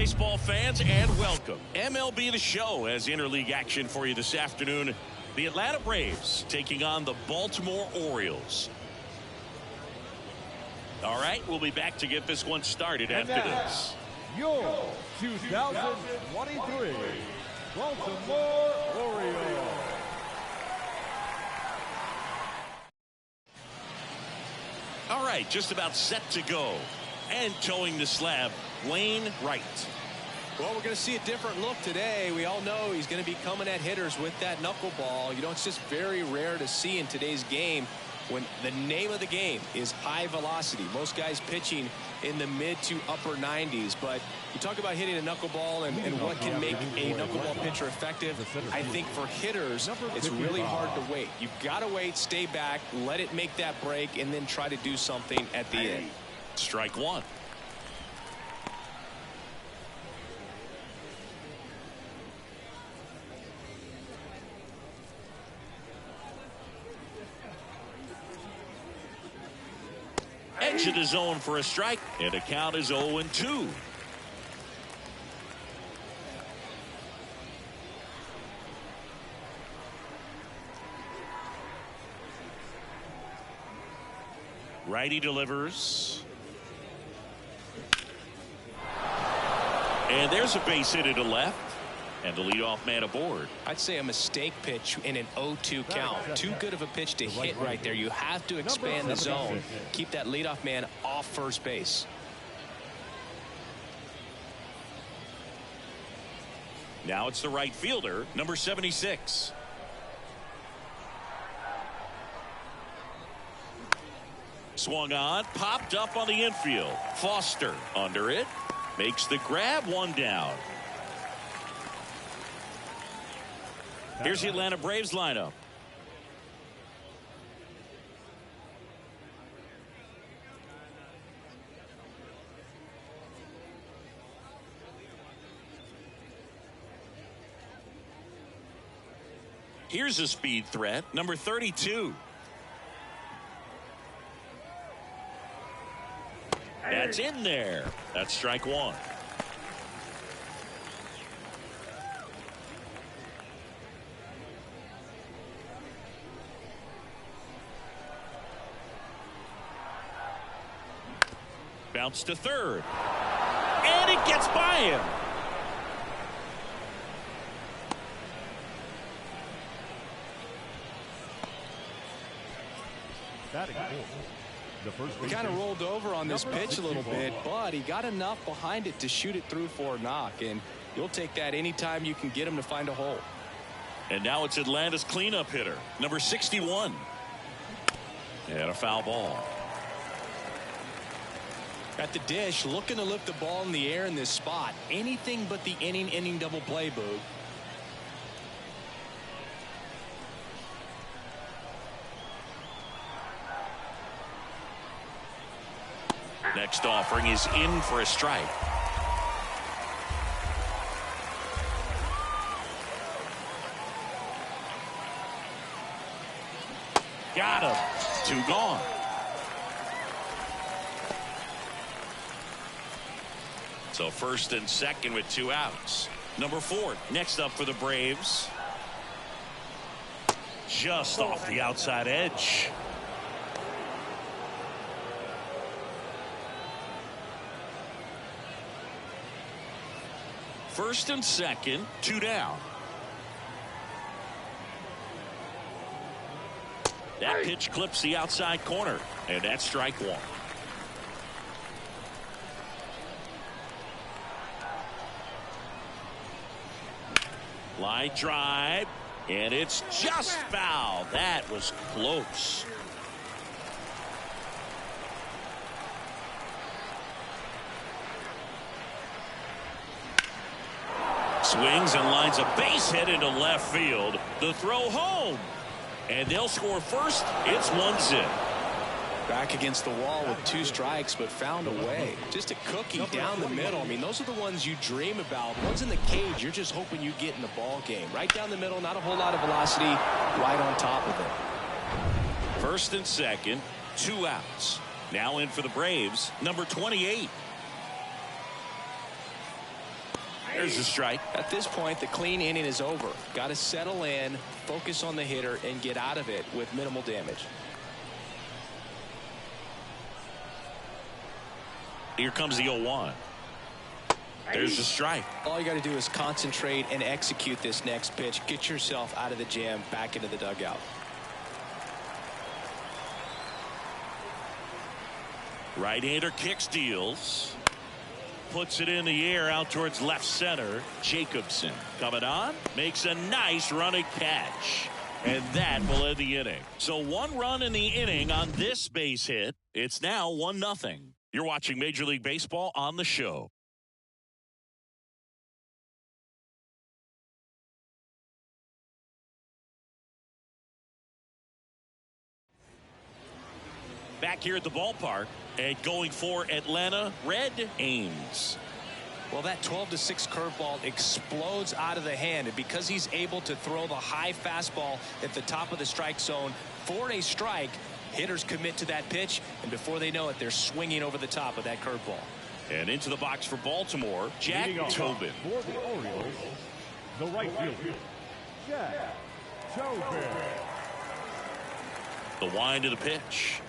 baseball fans, and welcome. MLB The Show has interleague action for you this afternoon. The Atlanta Braves taking on the Baltimore Orioles. All right, we'll be back to get this one started after this. Your 2023 Baltimore Orioles. All right, just about set to go. And towing the slab, Wayne Wright. Well, we're going to see a different look today. We all know he's going to be coming at hitters with that knuckleball. You know, it's just very rare to see in today's game when the name of the game is high velocity. Most guys pitching in the mid to upper 90s. But you talk about hitting a knuckleball and what can make a knuckleball pitcher effective. I think for hitters, it's really hard to wait. You've got to wait, stay back, let it make that break, and then try to do something at the end. Strike one. Edge of the zone for a strike, and the count is 0-2. Righty delivers. And there's a base hit to left. And the leadoff man aboard. I'd say a mistake pitch in an 0-2 count. Too good of a pitch to hit right there. You have to expand the zone. Keep that leadoff man off first base. Now it's the right fielder, number 76. Swung on, popped up on the infield. Foster under it. Makes the grab, one down. Here's the Atlanta Braves lineup. Here's a speed threat, number 32. That's in there. That's strike one. Bounce to third. And it gets by him. Kind of rolled over on this pitch a little bit, but he got enough behind it to shoot it through for a knock, and you'll take that anytime you can get him to find a hole. And now it's Atlanta's cleanup hitter, number 61. And a foul ball. At the dish, looking to lift the ball in the air in this spot. Anything but the inning double play, Boog. Next offering is in for a strike. Got him. Two gone. So first and second with two outs. Number 4 next up for the Braves. Just off the outside edge. First and second, two down. That pitch clips the outside corner, and that's strike one. Line drive, and it's just foul. That was close. Swings and lines a base hit into left field. The throw home. And they'll score first. It's 1-0. Back against the wall with two strikes, but found a way. Just a cookie down the middle. I mean, those are the ones you dream about. Ones in the cage, you're just hoping you get in the ball game. Right down the middle, not a whole lot of velocity, right on top of it. First and second, two outs. Now in for the Braves, number 28. There's a strike. At this point, the clean inning is over. Got to settle in, focus on the hitter, and get out of it with minimal damage. Here comes the 0-1. There's the strike. All you got to do is concentrate and execute this next pitch. Get yourself out of the jam, back into the dugout. Right-hander kicks, deals. Puts it in the air out towards left center. Jacobson coming on. Makes a nice running catch. And that will end the inning. So 1 run in the inning on this base hit. It's now 1-0. You're watching Major League Baseball on the show. Back here at the ballpark and going for Atlanta, Red Ames. Well, that 12-6 curveball explodes out of the hand, and because he's able to throw the high fastball at the top of the strike zone for a strike, hitters commit to that pitch, and before they know it, they're swinging over the top of that curveball. And into the box for Baltimore, Jack Tobin. For the Orioles, the right fielder, Jack Tobin. The wind of the pitch.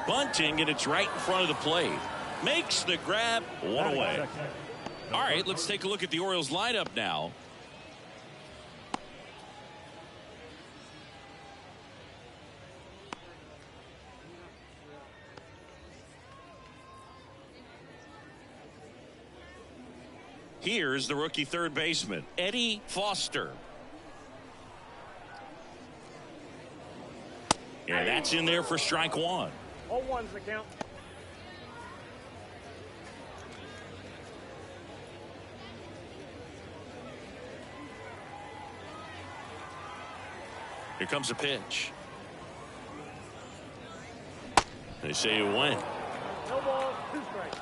Bunting, and it's right in front of the plate. Makes the grab, 1 away. All right, let's take a look at the Orioles lineup now. Here's the rookie third baseman, Eddie Foster. And that's in there for strike 1. All ones the count. Here comes a pitch. They say it went. No ball, 2 strikes.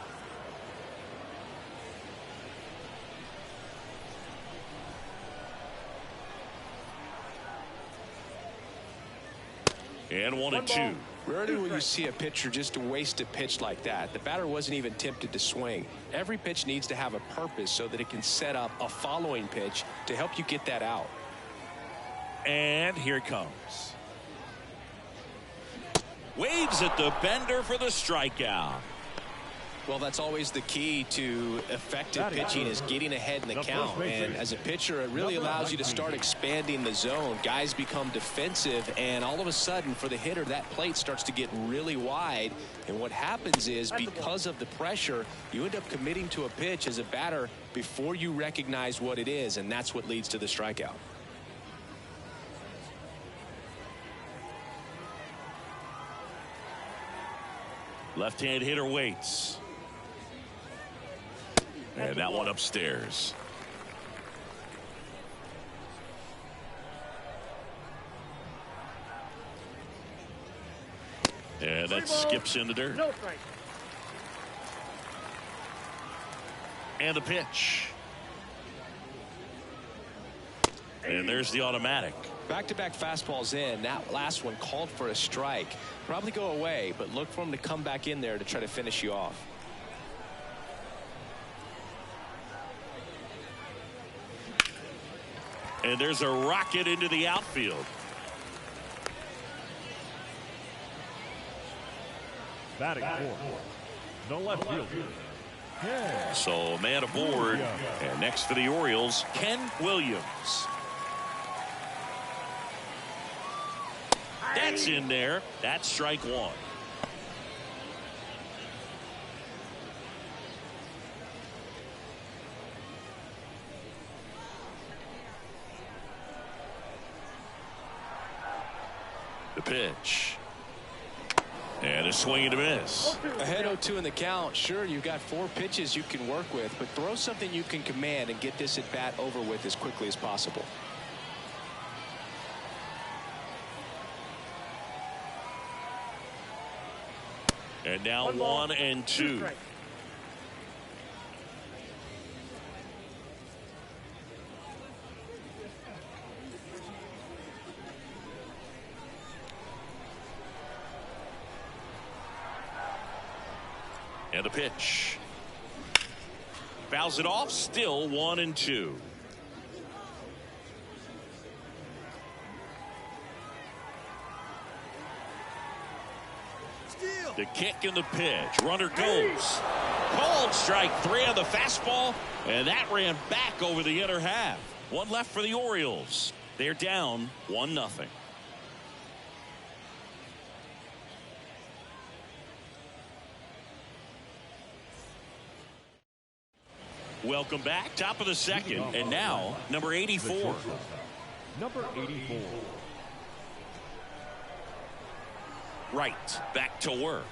And 1-2. Rarely will you see a pitcher just waste a pitch like that. The batter wasn't even tempted to swing. Every pitch needs to have a purpose so that it can set up a following pitch to help you get that out. And here it comes. Waves at the bender for the strikeout. Well, that's always the key to effective pitching, is getting ahead in the count. And as a pitcher, it really allows you to start expanding the zone. Guys become defensive, and all of a sudden, for the hitter, that plate starts to get really wide. And what happens is, because of the pressure, you end up committing to a pitch as a batter before you recognize what it is, and that's what leads to the strikeout. Left-hand hitter waits. And that one upstairs. And that skips in the dirt. No strike. And the pitch. And there's the automatic. Back-to-back fastballs in. That last one called for a strike. Probably go away, but look for him to come back in there to try to finish you off. And there's a rocket into the outfield. Batting fourth, the left fielder, Ken So man aboard. And next for the Orioles, Ken Williams. That's in there. That's strike 1. The pitch. And a swing and a miss. Ahead 0-2 in the count. Sure, you've got 4 pitches you can work with, but throw something you can command and get this at bat over with as quickly as possible. And now 1-2. And a pitch. Fouls it off, still 1-2. The kick and the pitch. Runner goes. Called strike 3 on the fastball, and that ran back over the inner half. One left for the Orioles. They're down 1-0. Welcome back. Top of the second. And now, number 84. Number 84. Right. Back to work.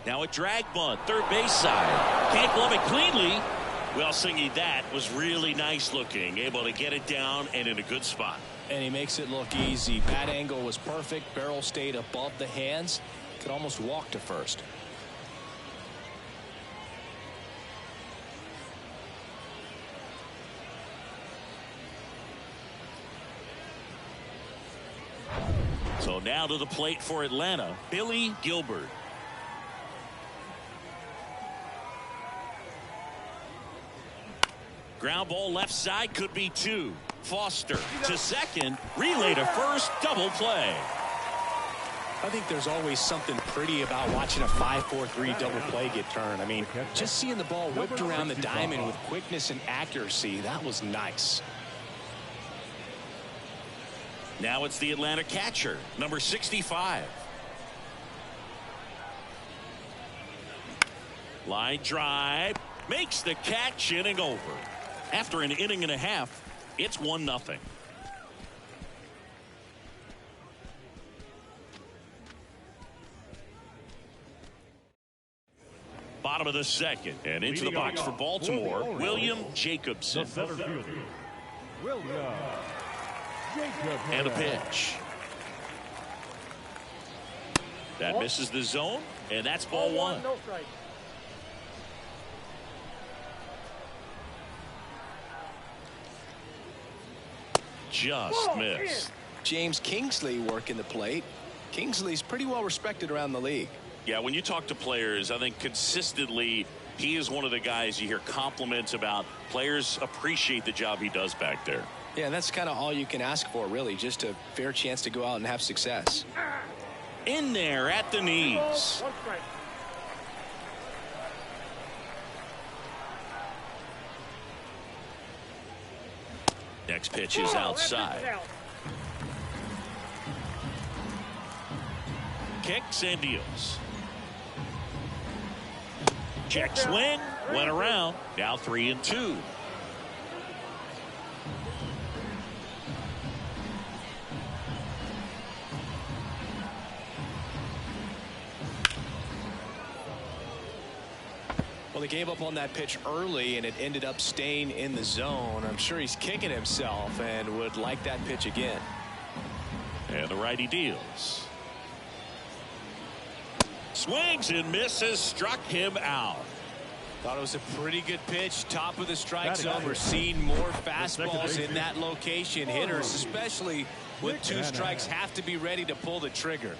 Now a drag bunt. Third base side. Can't glove it cleanly. Well, Singy, that was really nice looking. Able to get it down and in a good spot. And he makes it look easy. Bat angle was perfect. Barrel stayed above the hands. Could almost walk to first. So now to the plate for Atlanta, Billy Gilbert. Ground ball left side, could be 2. Foster to second, relay to first, double play. I think there's always something pretty about watching a 5-4-3 double play get turned. I mean, just seeing the ball whipped around the diamond with quickness and accuracy, that was nice. Now it's the Atlanta catcher, number 65. Line drive, makes the catch, inning over. After an inning and a half, it's 1-0. Bottom of the second, and into the box for Baltimore, William Jacobson. The center fielder, William Jacobson. And a pitch. That misses the zone, and that's ball 1. No strike. Just missed. James Kingsley working the plate. Kingsley's pretty well respected around the league. Yeah, when you talk to players, I think consistently he is one of the guys you hear compliments about. Players appreciate the job he does back there. Yeah, and that's kind of all you can ask for, really, just a fair chance to go out and have success. In there at the knees. 1 strike. Next pitch is outside. Kicks and deals. Check swing, went around, now 3-2. Well, they gave up on that pitch early, and it ended up staying in the zone. I'm sure he's kicking himself and would like that pitch again. And the righty deals. Swings and misses, struck him out. Thought it was a pretty good pitch, top of the strike zone. We're seeing more fastballs in that location. Hitters, especially with 2 strikes, have to be ready to pull the trigger.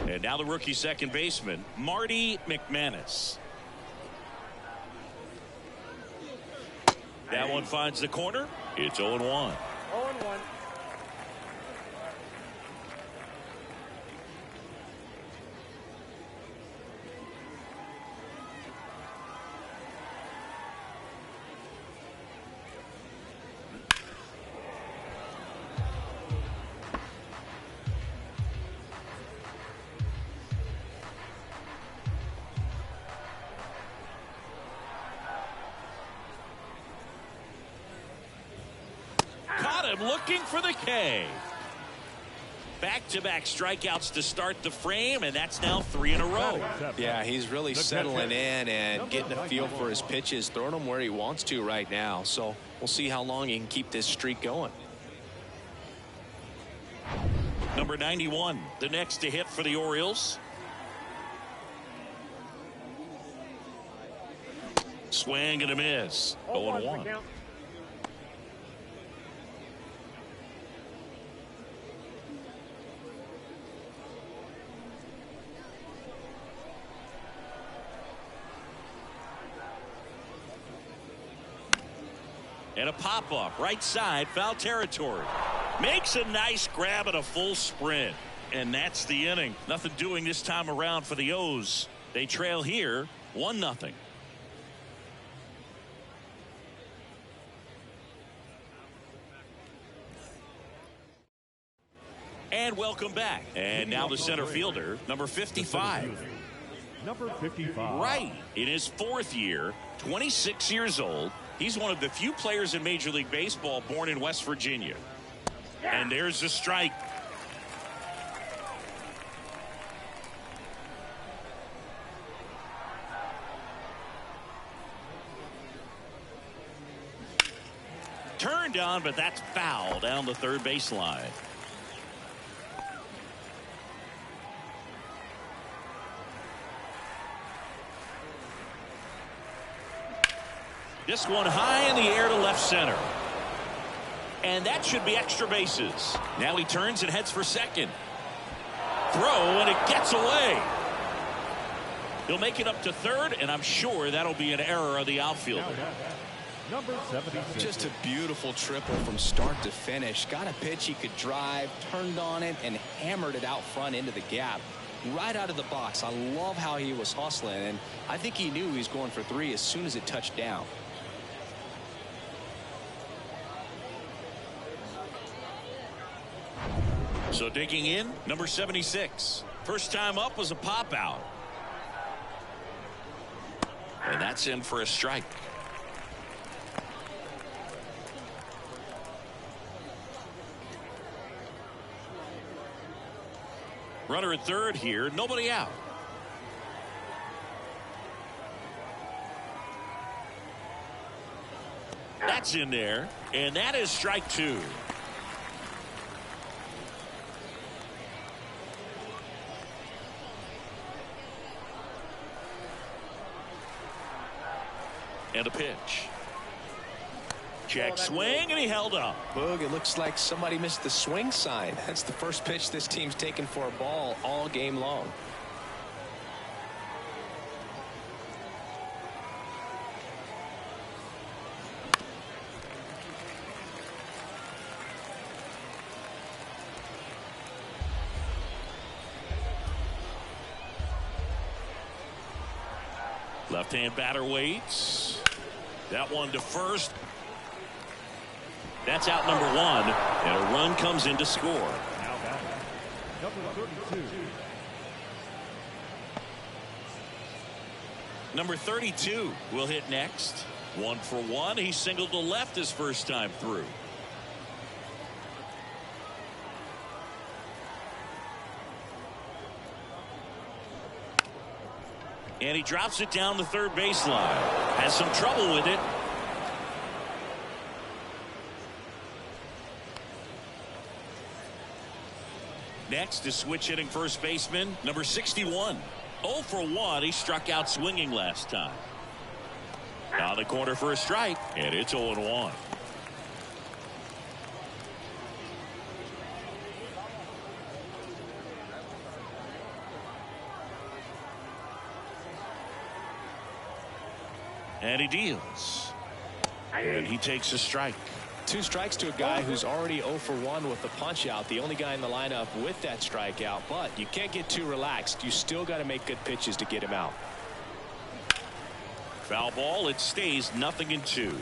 And now the rookie second baseman, Marty McManus. That one finds the corner. It's 0-1. 0-1. Looking for the K. Back-to-back strikeouts to start the frame, and that's now 3 in a row. Yeah, he's really settling in and getting a feel for his pitches, throwing them where he wants to right now. So we'll see how long he can keep this streak going. Number 91, the next to hit for the Orioles. Swing and a miss. 0-1. And a pop-up right side, foul territory. Makes a nice grab and a full sprint. And that's the inning. Nothing doing this time around for the O's. They trail here 1-0. And welcome back. And now the center fielder, number 55. Number 55. Right. In his fourth year, 26 years old. He's one of the few players in Major League Baseball born in West Virginia. And there's the strike. Turned on, but that's foul down the third baseline. This one high in the air to left center. And that should be extra bases. Now he turns and heads for second. Throw, and it gets away. He'll make it up to third, and I'm sure that'll be an error of the outfielder. Number 76. Just a beautiful triple from start to finish. Got a pitch he could drive, turned on it, and hammered it out front into the gap. Right out of the box. I love how he was hustling, and I think he knew he was going for 3 as soon as it touched down. So digging in, number 76. First time up was a pop out. And that's in for a strike. Runner at third here, nobody out. That's in there, and that is strike 2. And a pitch. Check swing, and he held up. Boog, it looks like somebody missed the swing sign. That's the first pitch this team's taken for a ball all game long. Left-hand batter waits. That one to first. That's out number 1, and a run comes in to score. Now batting, number 32. Number 32 will hit next. 1 for 1. He singled to left his first time through. And he drops it down the third baseline. Has some trouble with it. Next is switch hitting first baseman, number 61. 0 for 1. He struck out swinging last time. On the corner for a strike, and it's 0-1. And he deals. And he takes a strike. 2 strikes to a guy who's already 0 for 1 with the punch out. The only guy in the lineup with that strikeout. But you can't get too relaxed. You still got to make good pitches to get him out. Foul ball. It stays 0-2.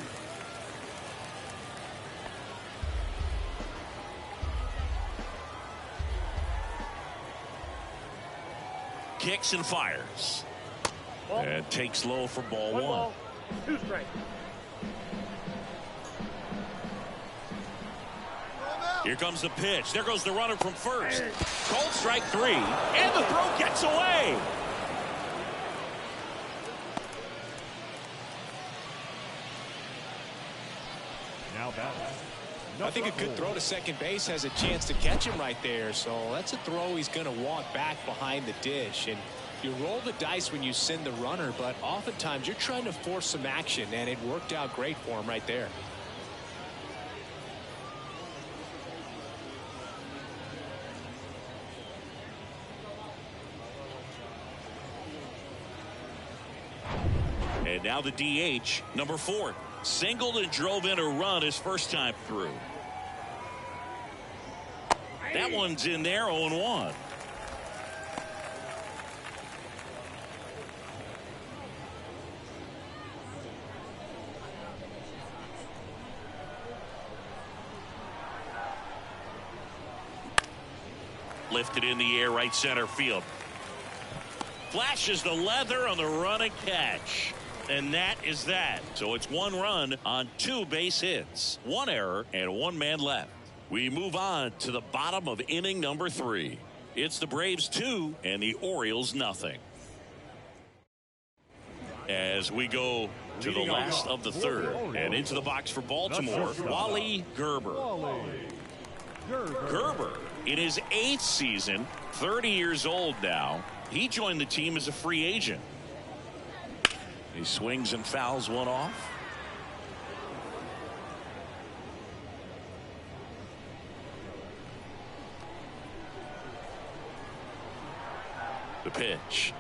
Kicks and fires. And takes low for ball 1. Ball, 2 strikes. Here comes the pitch. There goes the runner from first. Called strike 3. And the throw gets away. Now batting, I think a good throw to second base has a chance to catch him right there. So that's a throw he's going to walk back behind the dish. And you roll the dice when you send the runner, but oftentimes you're trying to force some action, and it worked out great for him right there. And now the DH, number 4, Singled and drove in a run his first time through. That one's in there, 0-1. Lifted in the air, right center field. Flashes the leather on the running catch. And that is that. So it's 1 run on 2 base hits, 1 error, and 1 man left. We move on to the bottom of inning number 3. It's the Braves 2 and the Orioles nothing. As we go to the last of the 3rd and into the box for Baltimore, Wally Gerber. Gerber in his 8th season, 30 years old now. He joined the team as a free agent. He swings and fouls one off. The pitch.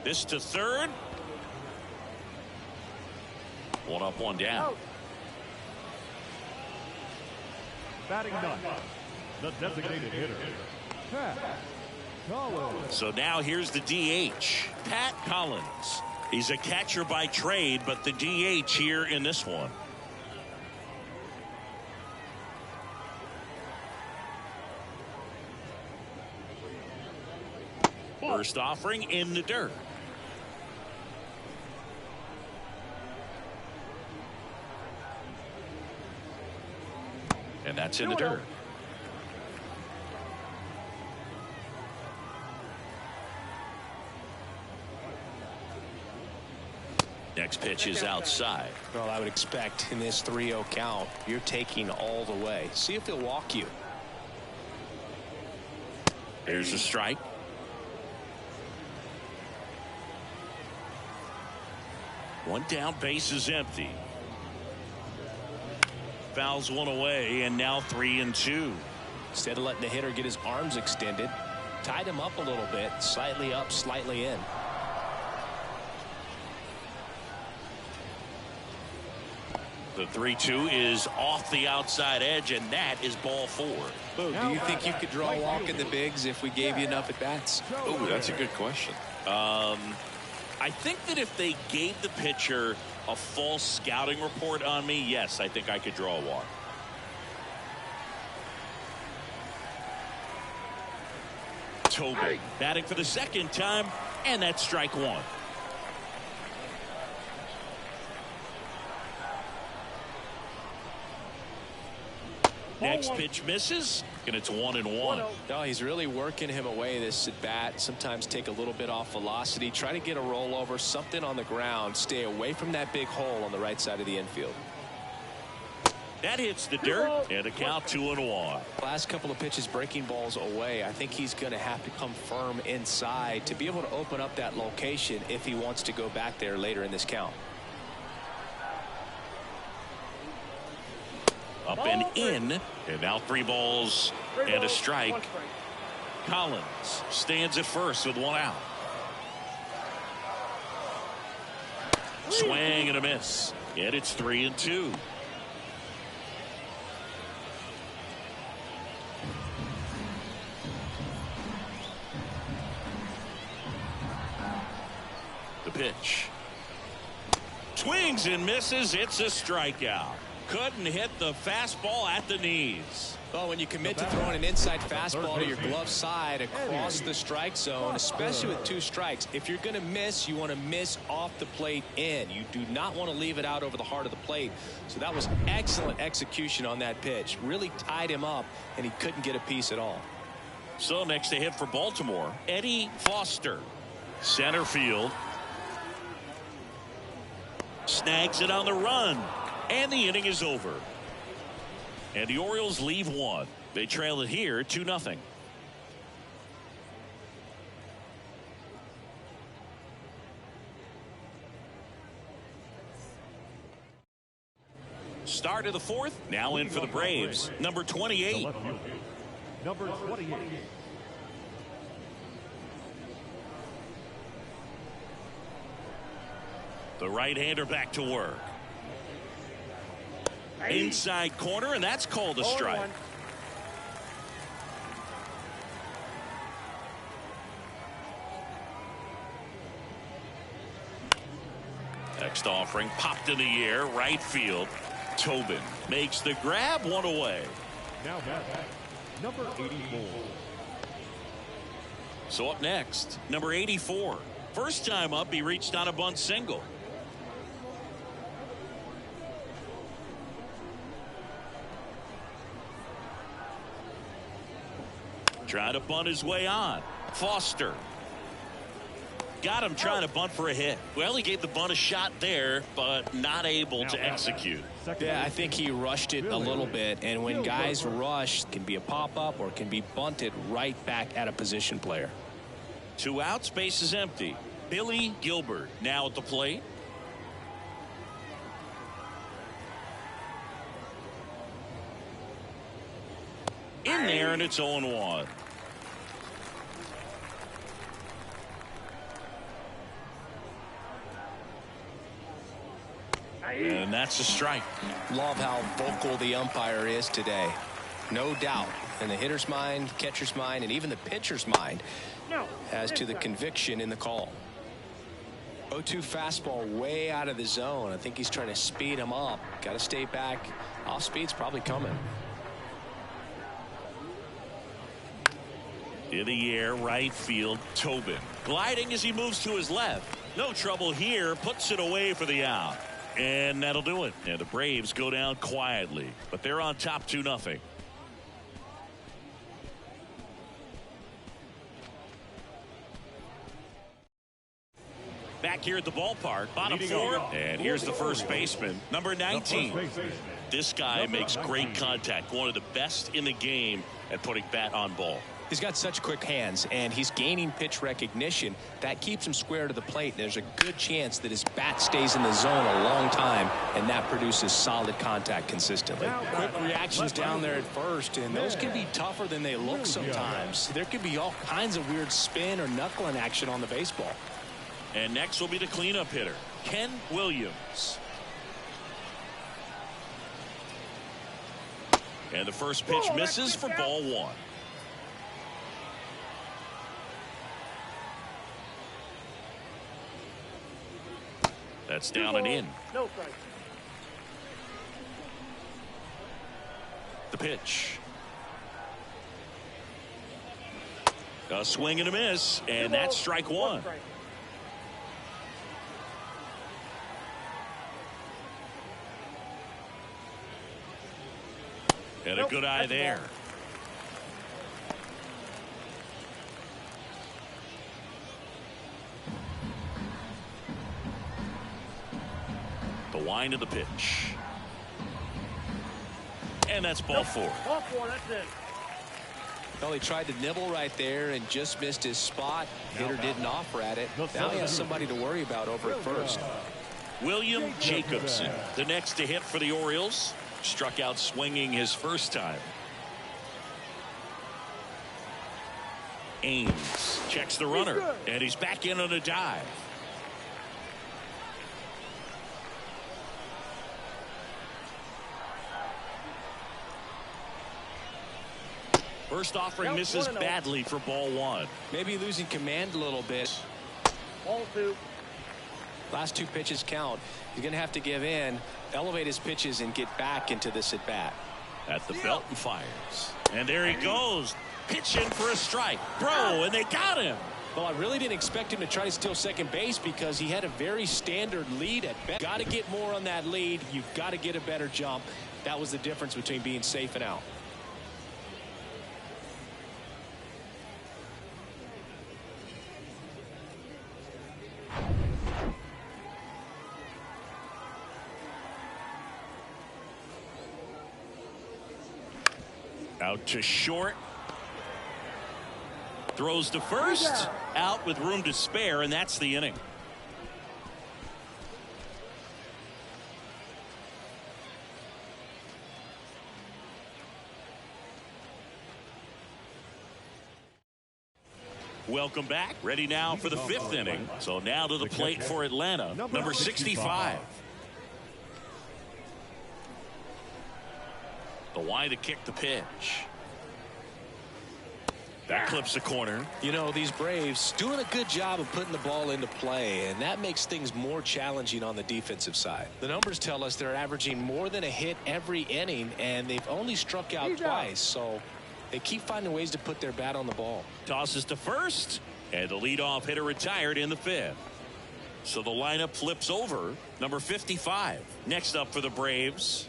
This to third. 1 up, 1 down. Batting ninth, the designated hitter, Pat Collins. So now here's the DH, Pat Collins. He's a catcher by trade, but the DH here in this one. First offering in the dirt. And that's in the dirt. Next pitch is outside. Well, I would expect in this 3-0 count, you're taking all the way. See if he'll walk you. Here's a strike. One down, base is empty. Fouls one away, and now 3-2. Instead of letting the hitter get his arms extended, tied him up a little bit, slightly up, slightly in. The 3-2 is off the outside edge, and that is ball 4. Boo, do you think you could draw a walk in the bigs if we gave you enough at bats? Oh, that's a good question. I think that if they gave the pitcher a false scouting report on me, yes, I think I could draw a walk. Tobin batting for the second time, and that's strike 1. Next pitch misses, and it's 1-1. No, he's really working him away this at bat. Sometimes take a little bit off velocity, try to get a rollover, something on the ground, stay away from that big hole on the right side of the infield. That hits the dirt, and a count 2-1. Last couple of pitches breaking balls away. I think he's going to have to come firm inside to be able to open up that location if he wants to go back there later in this count. Up and in, and now 3 balls and a strike. Collins stands at first with 1 out. Swing and a miss, and it's 3-2. The pitch. Swings and misses. It's a strikeout. Couldn't hit the fastball at the knees. Well, when you commit to throwing an inside fastball to your glove side across the strike zone, especially with 2 strikes, if you're going to miss, you want to miss off the plate in. You do not want to leave it out over the heart of the plate. So that was excellent execution on that pitch. Really tied him up, and he couldn't get a piece at all. So next to hit for Baltimore, Eddie Foster. Center field. Snags it on the run. And the inning is over. And the Orioles leave 1. They trail it here 2-0. Start of the 4th. Now in for the Braves. Number 28. Number 28. The right-hander back to work. Inside corner, and that's called a strike. Next offering popped in the air, right field. Tobin makes the grab, one away. Now back, number 84. So up next, number 84. First time up, he reached on a bunt single. Trying to bunt his way on. Foster. Got him trying to bunt for a hit. Well, he gave the bunt a shot there, but not able to execute. Yeah, I think he rushed it a little bit, and when guys rush, it can be a pop-up or it can be bunted right back at a position player. 2 outs, base is empty. Billy Gilbert now at the plate. In there, and it's 0-1. And that's a strike. Love how vocal the umpire is today. No doubt. In the hitter's mind, catcher's mind, and even the pitcher's mind as to the conviction in the call. 0-2 fastball way out of the zone. I think he's trying to speed him up. Got to stay back. Off speed's probably coming. In the air, right field, Tobin. Gliding as he moves to his left. No trouble here. Puts it away for the out. And that'll do it. And the Braves go down quietly. But they're on top 2-0. Back here at the ballpark, bottom 4. And here's the first baseman, number 19. This guy makes great contact. One of the best in the game at putting bat on ball. He's got such quick hands, and he's gaining pitch recognition. That keeps him square to the plate. There's a good chance that his bat stays in the zone a long time, and that produces solid contact consistently. Quick reactions down there at first, and those can be tougher than they look sometimes. There could be all kinds of weird spin or knuckling action on the baseball. And next will be the cleanup hitter, Ken Williams. And the first pitch misses for ball 1. That's down and in. No strike. The pitch. A swing and a miss, and that's strike 1. And a good eye there. The wind of the pitch. And that's ball 4. Ball 4, that's it. Well, he tried to nibble right there and just missed his spot. Hitter didn't offer at it. Now he has somebody to worry about over at first. William Jacobson, the next to hit for the Orioles. Struck out swinging his first time. Ames checks the runner, and he's back in on a dive. First offering misses badly for ball 1. Maybe losing command a little bit. Ball 2. Last 2 pitches count. He's going to have to give in, elevate his pitches, and get back into this at bat. At the belt and fires. And there he goes. Pitching for a strike. Throw, and they got him. Well, I really didn't expect him to try to steal second base because he had a very standard lead at bat. Got to get more on that lead. You've got to get a better jump. That was the difference between being safe and out. Out to short. Throws to first. Out with room to spare, and that's the inning. Welcome back. Ready now for the 5th inning. So now to the plate for Atlanta, number 65. The Y to kick the pitch. That clips the corner. You know, these Braves doing a good job of putting the ball into play, and that makes things more challenging on the defensive side. The numbers tell us they're averaging more than a hit every inning, and they've only struck out twice, so they keep finding ways to put their bat on the ball. Tosses to first, and the leadoff hitter retired in the 5th. So the lineup flips over. Number 55. Next up for the Braves.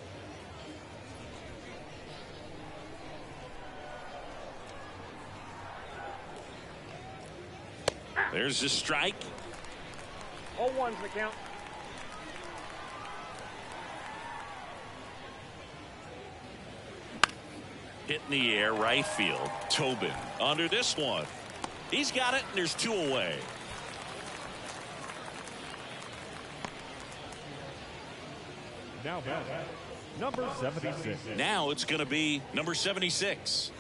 There's the strike. 0-1's the count. Hit in the air, right field. Tobin under this one. He's got it, and there's 2 away. Now back, number 76. Now it's going to be number 76.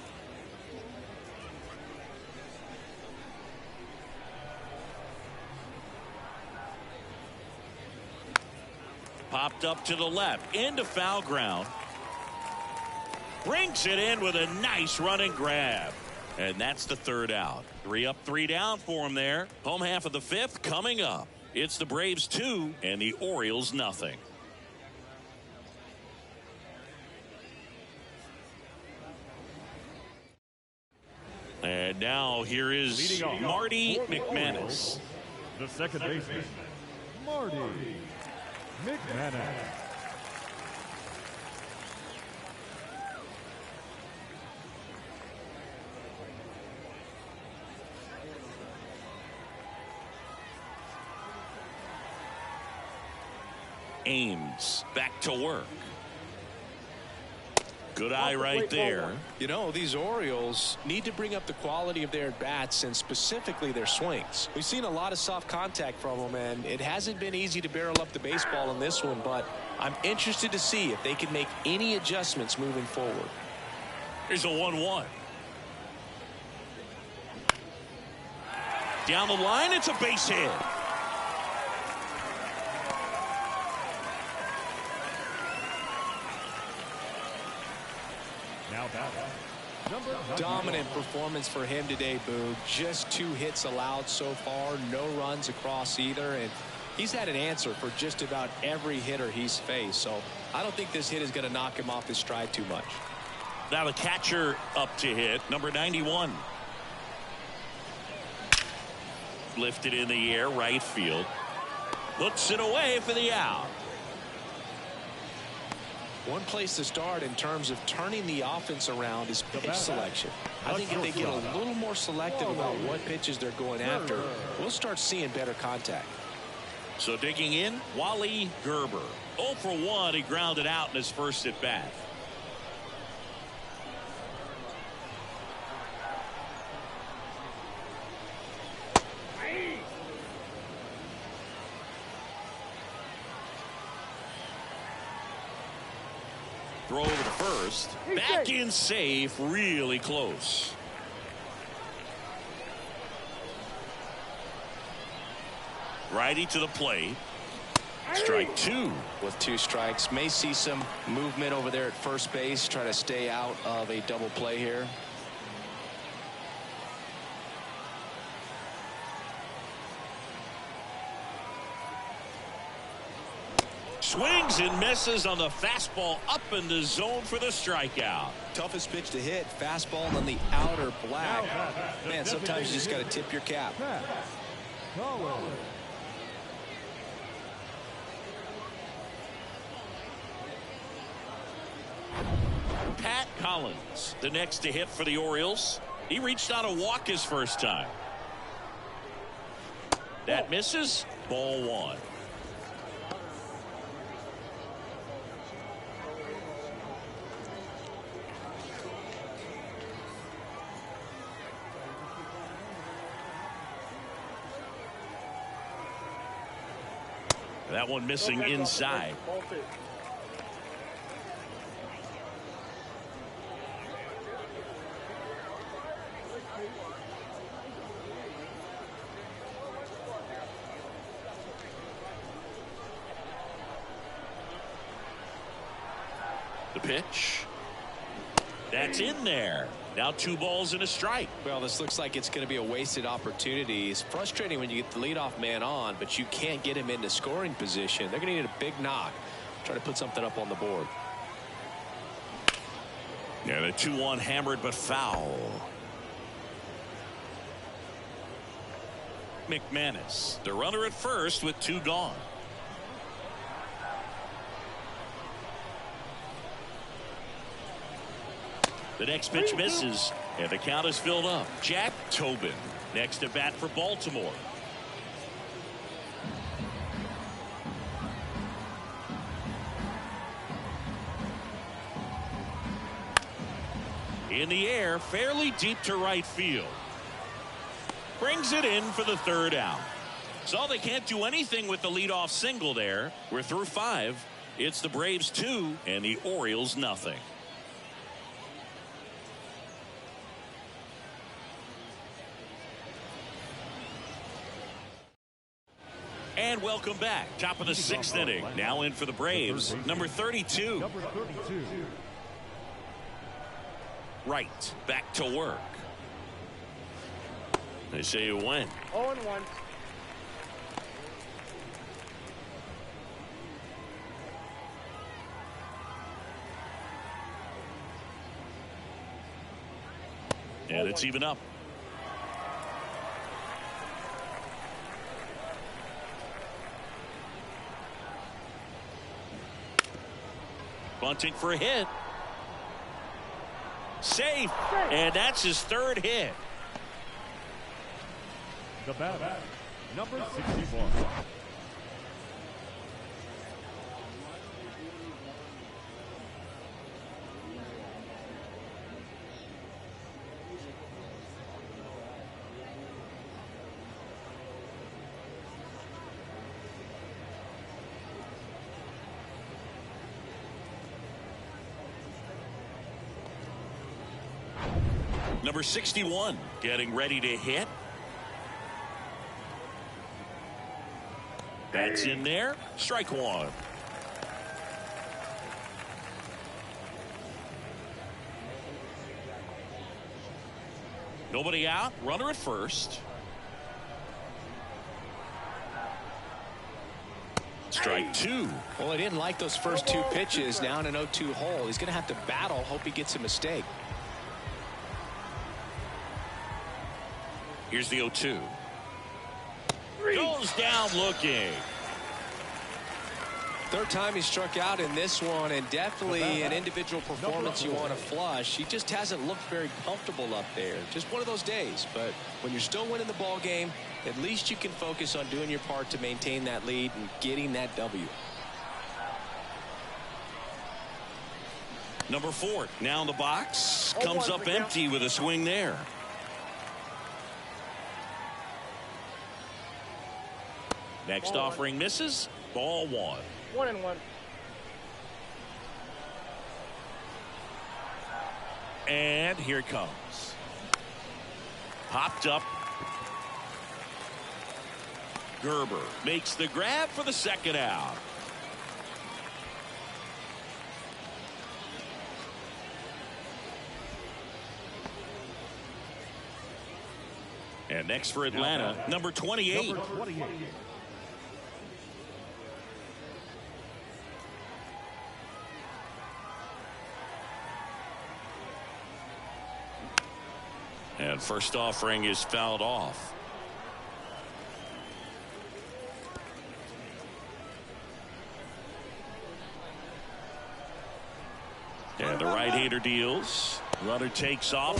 Popped up to the left, into foul ground. Brings it in with a nice running grab. And that's the 3rd out. 3 up, 3 down for him there. Home half of the 5th coming up. It's the Braves 2 and the Orioles nothing. And now here is Marty McManus. The second baseman, Marty McManus. Ames back to work. Good eye right there. You know, these Orioles need to bring up the quality of their at-bats and specifically their swings. We've seen a lot of soft contact from them, and it hasn't been easy to barrel up the baseball in this one, but I'm interested to see if they can make any adjustments moving forward. Here's a 1-1. Down the line, it's a base hit. Dominant performance for him today, Boog. Just 2 hits allowed so far, no runs across either, and he's had an answer for just about every hitter he's faced, so I don't think this hit is going to knock him off his stride too much. Now the catcher up to hit, number 91. Lifted in the air, right field. Puts it away for the out. One place to start in terms of turning the offense around is pitch selection. I think if they get a little more selective about what pitches they're going after, we'll start seeing better contact. So digging in, Wally Gerber. 0 for 1, he grounded out in his first at bat. Throw over to first. Back in safe. Really close. Righty to the plate. Strike 2. With 2 strikes. May see some movement over there at first base. Try to stay out of a double play here. Swings and misses on the fastball up in the zone for the strikeout. Toughest pitch to hit. Fastball on the outer black. Man, sometimes you just got to tip your cap. Pat Collins, the next to hit for the Orioles. He reached out a walk his first time. That misses. Ball 1. That one missing inside. The pitch. That's in there. Now 2 balls and a strike. Well, this looks like it's going to be a wasted opportunity. It's frustrating when you get the leadoff man on, but you can't get him into scoring position. They're going to need a big knock. Try to put something up on the board. Yeah, the 2-1 hammered but foul. McManus, the runner at first with 2 gone. The next pitch misses, and the count is filled up. Jack Tobin next at bat for Baltimore. In the air, fairly deep to right field. Brings it in for the 3rd out. So they can't do anything with the leadoff single there. We're through 5. It's the Braves 2 and the Orioles nothing. And welcome back. Top of the 6th inning. Now in for the Braves. Number 32. Number 32. Right. Back to work. They say you win. 0-1. And it's even up. Bunting for a hit. Safe. And that's his 3rd hit. The batter, number 61. Number 61 getting ready to hit. That's in there. Strike 1. Nobody out. Runner at first. Strike 2. Well, he didn't like those first 2 pitches. Now in an 0-2 hole. He's going to have to battle. Hope he gets a mistake. Here's the 0-2. Goes down looking. 3rd time he struck out in this one, and definitely an individual performance you want to flush. He just hasn't looked very comfortable up there. Just one of those days. But when you're still winning the ball game, at least you can focus on doing your part to maintain that lead and getting that W. Number 4 now in the box. Comes up empty with a swing there. Next offering misses. Ball 1. 1-1. And here it comes. Popped up. Gerber makes the grab for the 2nd out. And next for Atlanta, number 28. Number 28. And first offering is fouled off. And the right-hander deals. Runner takes off.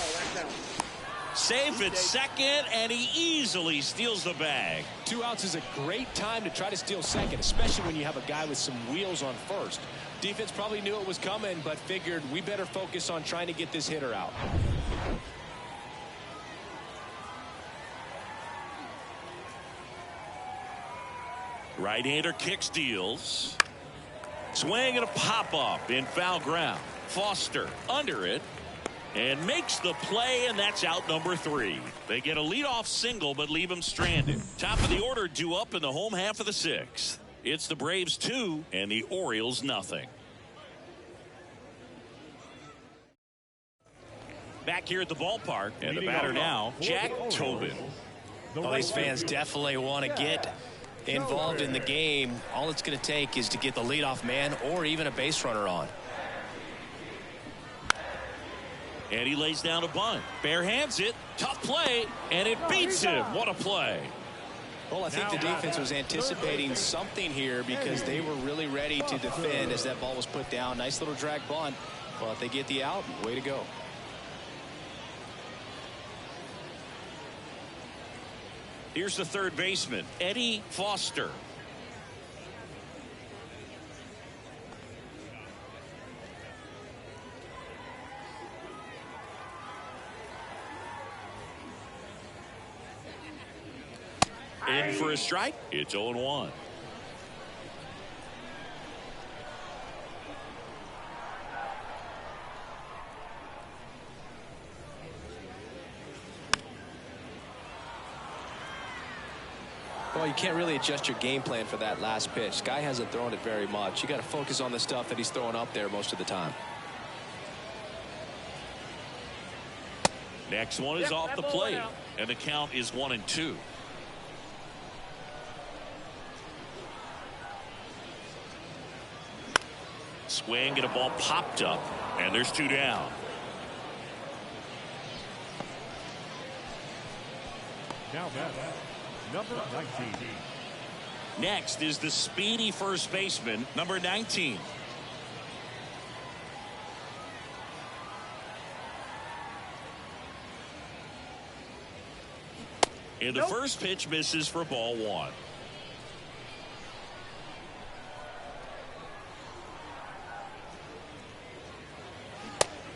Safe at 2nd, and he easily steals the bag. 2 outs is a great time to try to steal 2nd, especially when you have a guy with some wheels on 1st. Defense probably knew it was coming, but figured we better focus on trying to get this hitter out. Right-hander kicks, deals. Swing and a pop-up in foul ground. Foster under it and makes the play, and that's out number 3. They get a leadoff single but leave him stranded. Top of the order due up in the home half of the 6th. It's the Braves 2 and the Orioles nothing. Back here at the ballpark, and the batter now, Jack Tobin. Well, these fans definitely want to get involved in the game. All it's going to take is to get the leadoff man or even a base runner on. And he lays down a bunt. Bare hands it. Tough play. And it beats him. What a play. Well, I think the defense was anticipating something here because they were really ready to defend as that ball was put down. Nice little drag bunt. Well, if they get the out, way to go. Here's the third baseman, Eddie Foster. In for a strike. It's 0-1. Well, you can't really adjust your game plan for that last pitch. Guy hasn't thrown it very much. You got to focus on the stuff that he's throwing up there most of the time. Next one is off the plate, and the count is 1-2. Swing and a ball popped up, and there's 2 down. Now back, number 19. Next is the speedy first baseman, number 19. And the first pitch misses for ball 1.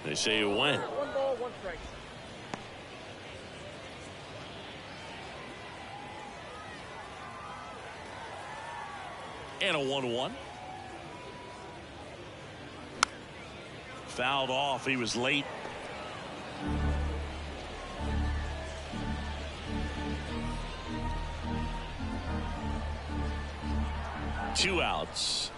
They say it went. 1 ball, 1 strike. And a 1-1. Fouled off. He was late. Two outs.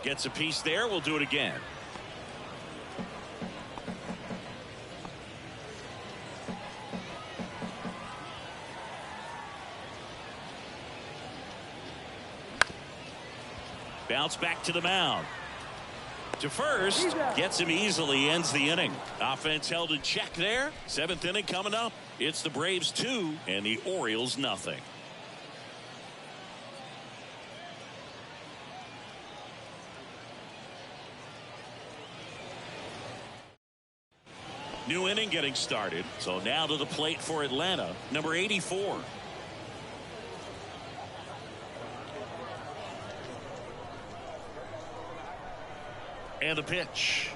Gets a piece there. We'll do it again. Bounce back to the mound. To first. Gets him easily. Ends the inning. Offense held in check there. 7th inning coming up. It's the Braves 2 and the Orioles nothing. New inning getting started. So now to the plate for Atlanta, number 84. And the pitch.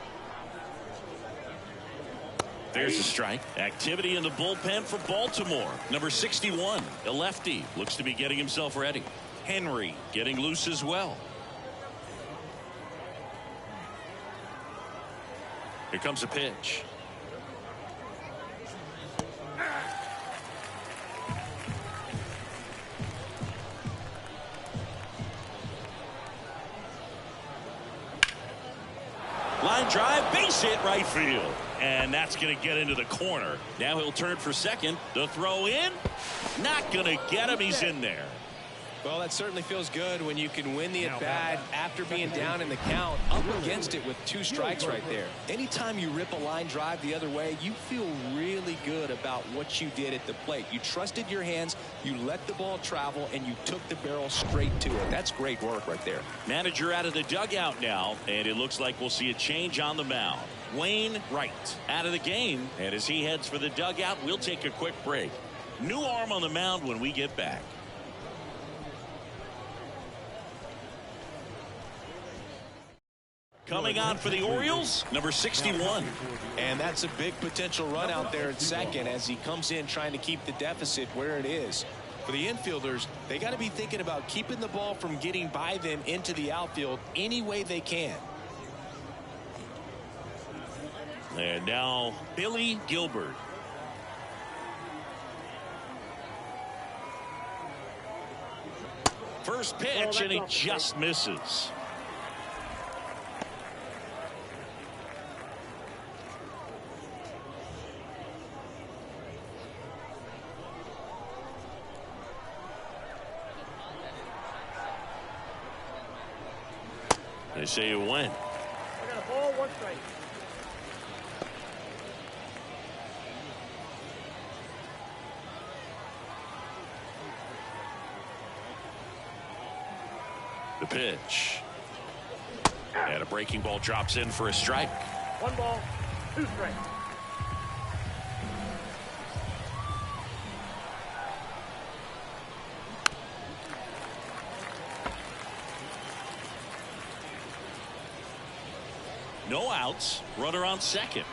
There's a strike. Activity in the bullpen for Baltimore. Number 61, a lefty, looks to be getting himself ready. Henry getting loose as well. Here comes a pitch. Line drive, base hit, right field. And that's going to get into the corner. Now he'll turn for second. The throw in. Not going to get him. He's in there. Well, that certainly feels good when you can win the at-bat after being down in the count, up against it with 2 strikes right there. Anytime you rip a line drive the other way, you feel really good about what you did at the plate. You trusted your hands, you let the ball travel, and you took the barrel straight to it. That's great work right there. Manager out of the dugout now, and it looks like we'll see a change on the mound. Wayne Wright out of the game, and as he heads for the dugout, we'll take a quick break. New arm on the mound when we get back. Coming on for the Orioles, number 61. And that's a big potential run out there at second as he comes in trying to keep the deficit where it is. For the infielders, they got to be thinking about keeping the ball from getting by them into the outfield any way they can. And now Billy Gilbert. First pitch, and he just misses. They say you win. I got a ball, 1 strike. The pitch. And a breaking ball drops in for a strike. 1 ball, 2 strikes. No outs. Runner on second.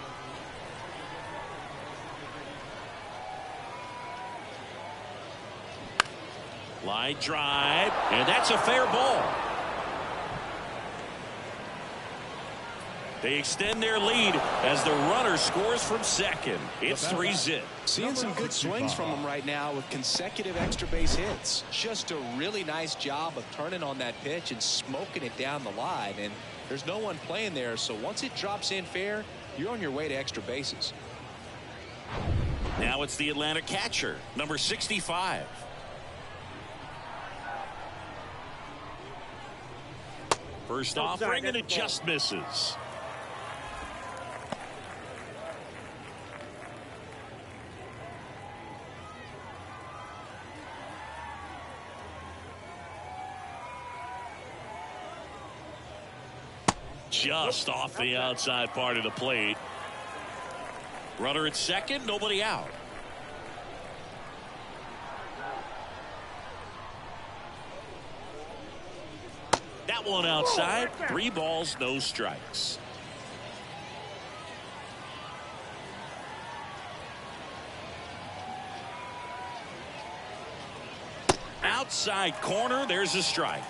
Line drive, and that's a fair ball. They extend their lead as the runner scores from second. It's 3-zip. Seeing some good swings from him right now with consecutive extra base hits. Just a really nice job of turning on that pitch and smoking it down the line. And there's no one playing there, so once it drops in fair, you're on your way to extra bases. Now it's the Atlanta catcher, number 65. First offering, and it just misses. Just off the outside part of the plate. Runner at second, nobody out. That one outside. 3 balls, no strikes. Outside corner, there's a strike.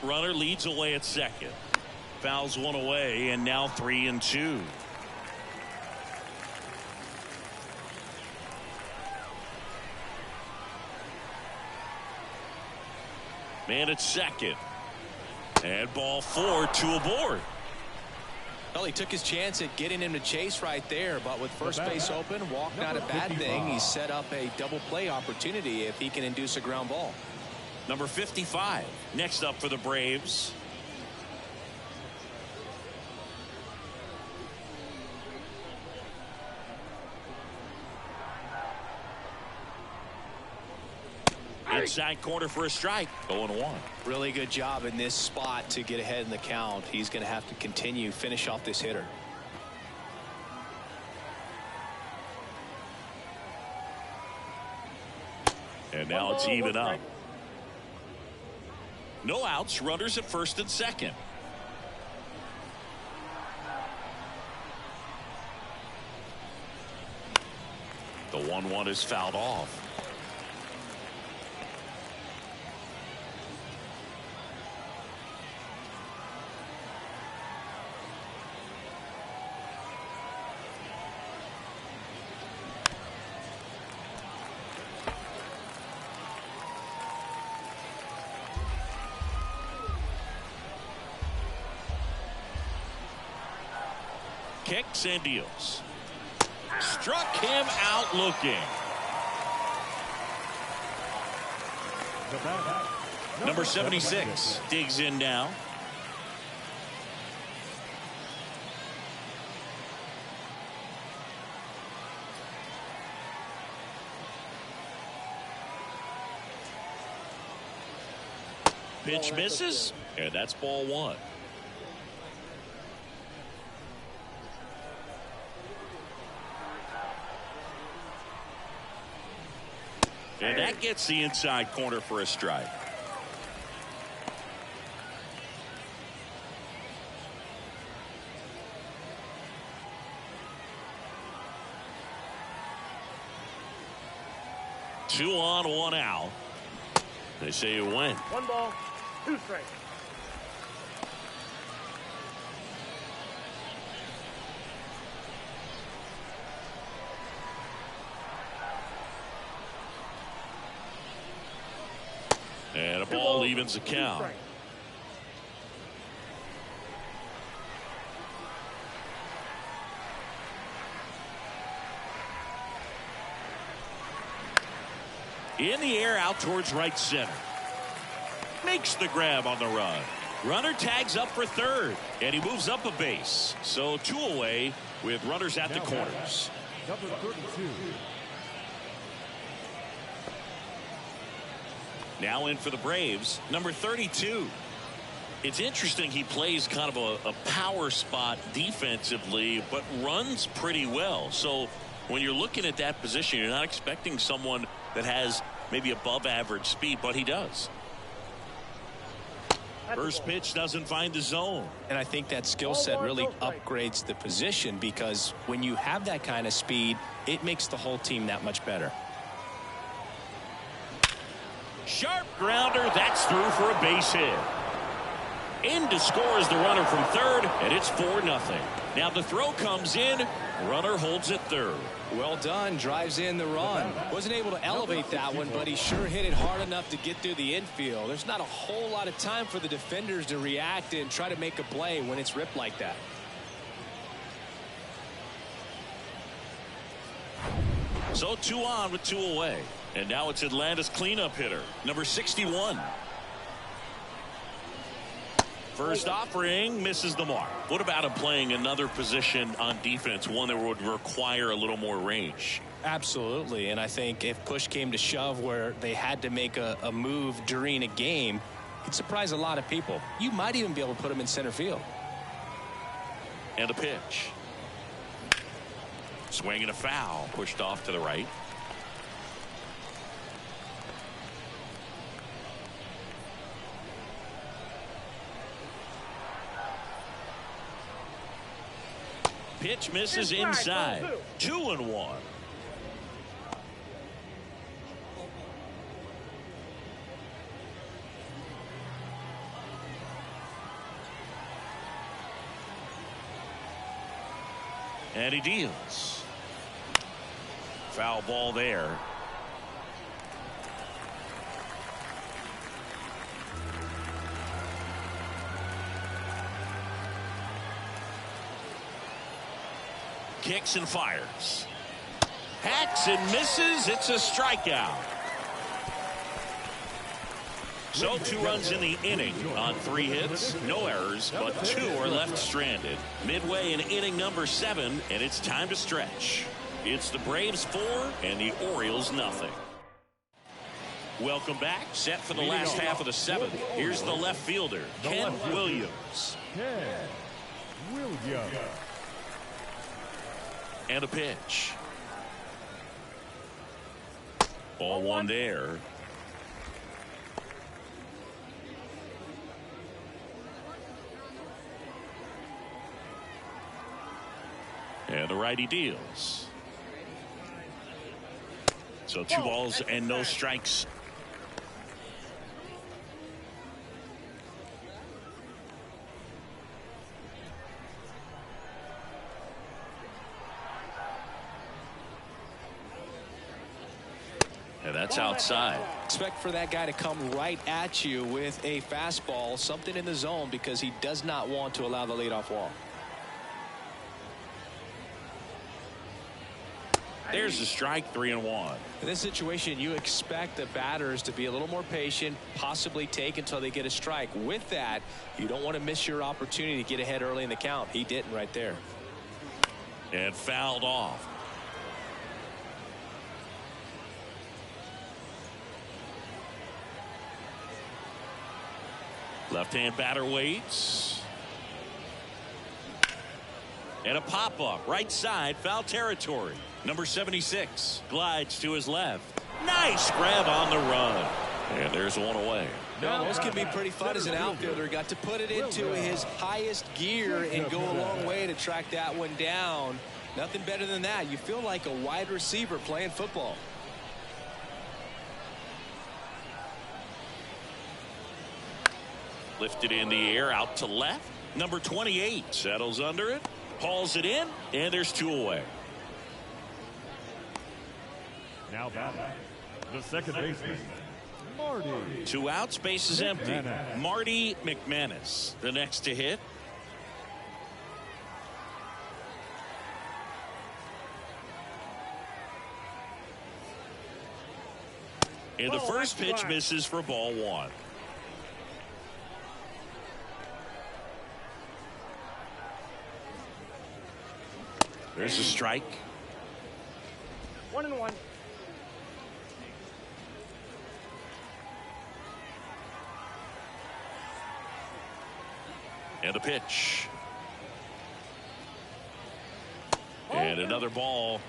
Runner leads away at second. Fouls one away, and now 3-2. Man at second. And ball 4, 2 aboard. Well, he took his chance at getting him to chase right there, but with first base open, walk not a bad thing. He set up a double play opportunity if he can induce a ground ball. Number 55 next up for the Braves. Inside corner for a strike. 0-1. Really good job in this spot to get ahead in the count. He's going to have to continue finish off this hitter. And now it's even up. No outs, runners at first and second. The 1-1 is fouled off. Kicks and deals. Struck him out looking. Number 76 digs in now. Pitch misses, and that's ball 1. And that gets the inside corner for a strike. Two on, 1 out. They say you win. 1 ball, 2 strikes. And a ball evens the count. In the air out towards right center. Makes the grab on the run. Runner tags up for third, and he moves up a base. So 2 away with runners at the corners. Number 32. Now in for the Braves, number 32. It's interesting he plays kind of a power spot defensively, but runs pretty well. So when you're looking at that position, you're not expecting someone that has maybe above average speed, but he does. First pitch doesn't find the zone. And I think that skill set really upgrades the position, because when you have that kind of speed, it makes the whole team that much better. Sharp grounder. That's through for a base hit. In to score is the runner from third, and it's 4-0. Now the throw comes in. Runner holds it third. Well done. Drives in the run. Wasn't able to elevate that one, but he sure hit it hard enough to get through the infield. There's not a whole lot of time for the defenders to react and try to make a play when it's ripped like that. So 2 on with 2 away. And now it's Atlanta's cleanup hitter, number 61. First offering misses the mark. What about him playing another position on defense, one that would require a little more range? Absolutely. And I think if push came to shove where they had to make a move during a game, it'd surprise a lot of people. You might even be able to put him in center field. And a pitch. Swing and a foul, pushed off to the right. Pitch misses inside. 2-1. And he deals. Foul ball there. Kicks and fires. Hacks and misses. It's a strikeout. So 2 runs in the inning on 3 hits, no errors, but 2 are left stranded. Midway in inning number 7, and it's time to stretch. It's the Braves 4 and the Orioles nothing. Welcome back. Set for the last half of the 7th. Here's the left fielder, Ken Williams. Ken Williams. And a pitch. Ball 1 there. And the righty deals. So 2 balls and no strikes. And that's outside. Expect for that guy to come right at you with a fastball, something in the zone, because he does not want to allow the leadoff walk. There's the strike, 3-1. In this situation, you expect the batters to be a little more patient, possibly take until they get a strike. With that, you don't want to miss your opportunity to get ahead early in the count. He didn't right there. And fouled off. Left-hand batter waits. And a pop-up, right side, foul territory. Number 76 glides to his left. Nice grab on the run. And there's 1 away. No, those can be pretty fun as an outfielder. Got to put it into his highest gear and go a long way to track that one down. Nothing better than that. You feel like a wide receiver playing football. Lifted in the air out to left. Number 28 settles under it. Hauls it in. And there's 2 away. Now batting, the second baseman, Marty. 2 outs, base is empty. McManus. Marty McManus, the next to hit. And the first pitch misses for ball one. There's a strike. 1-1. And a pitch. And another ball.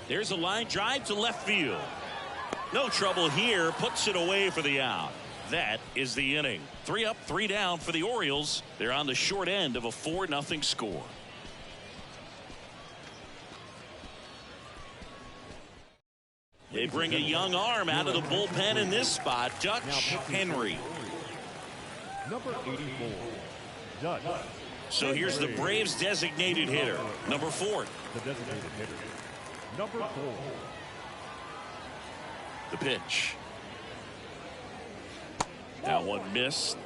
There's a line drive to left field. No trouble here. Puts it away for the out. That is the inning. 3 up, 3 down for the Orioles. They're on the short end of a 4-0 score. They bring a young arm out of the bullpen in this spot. Dutch Henry. Number 84, Dutch. So here's the Braves designated hitter, number 4. The designated hitter, number 4. The pitch. That one missed.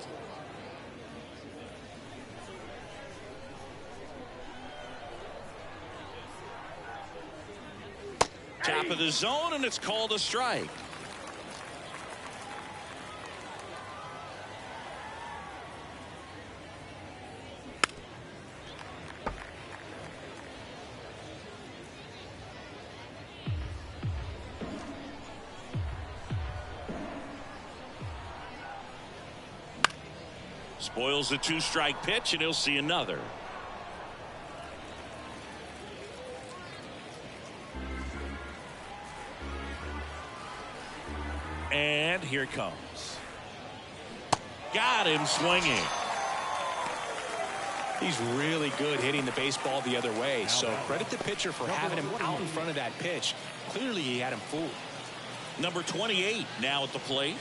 Top of the zone, and it's called a strike. Spoils the 2-strike pitch, and he'll see another. And here it comes. Got him swinging. He's really good hitting the baseball the other way. So credit the pitcher for having him out in front of that pitch. Clearly he had him fooled. Number 28 now at the plate.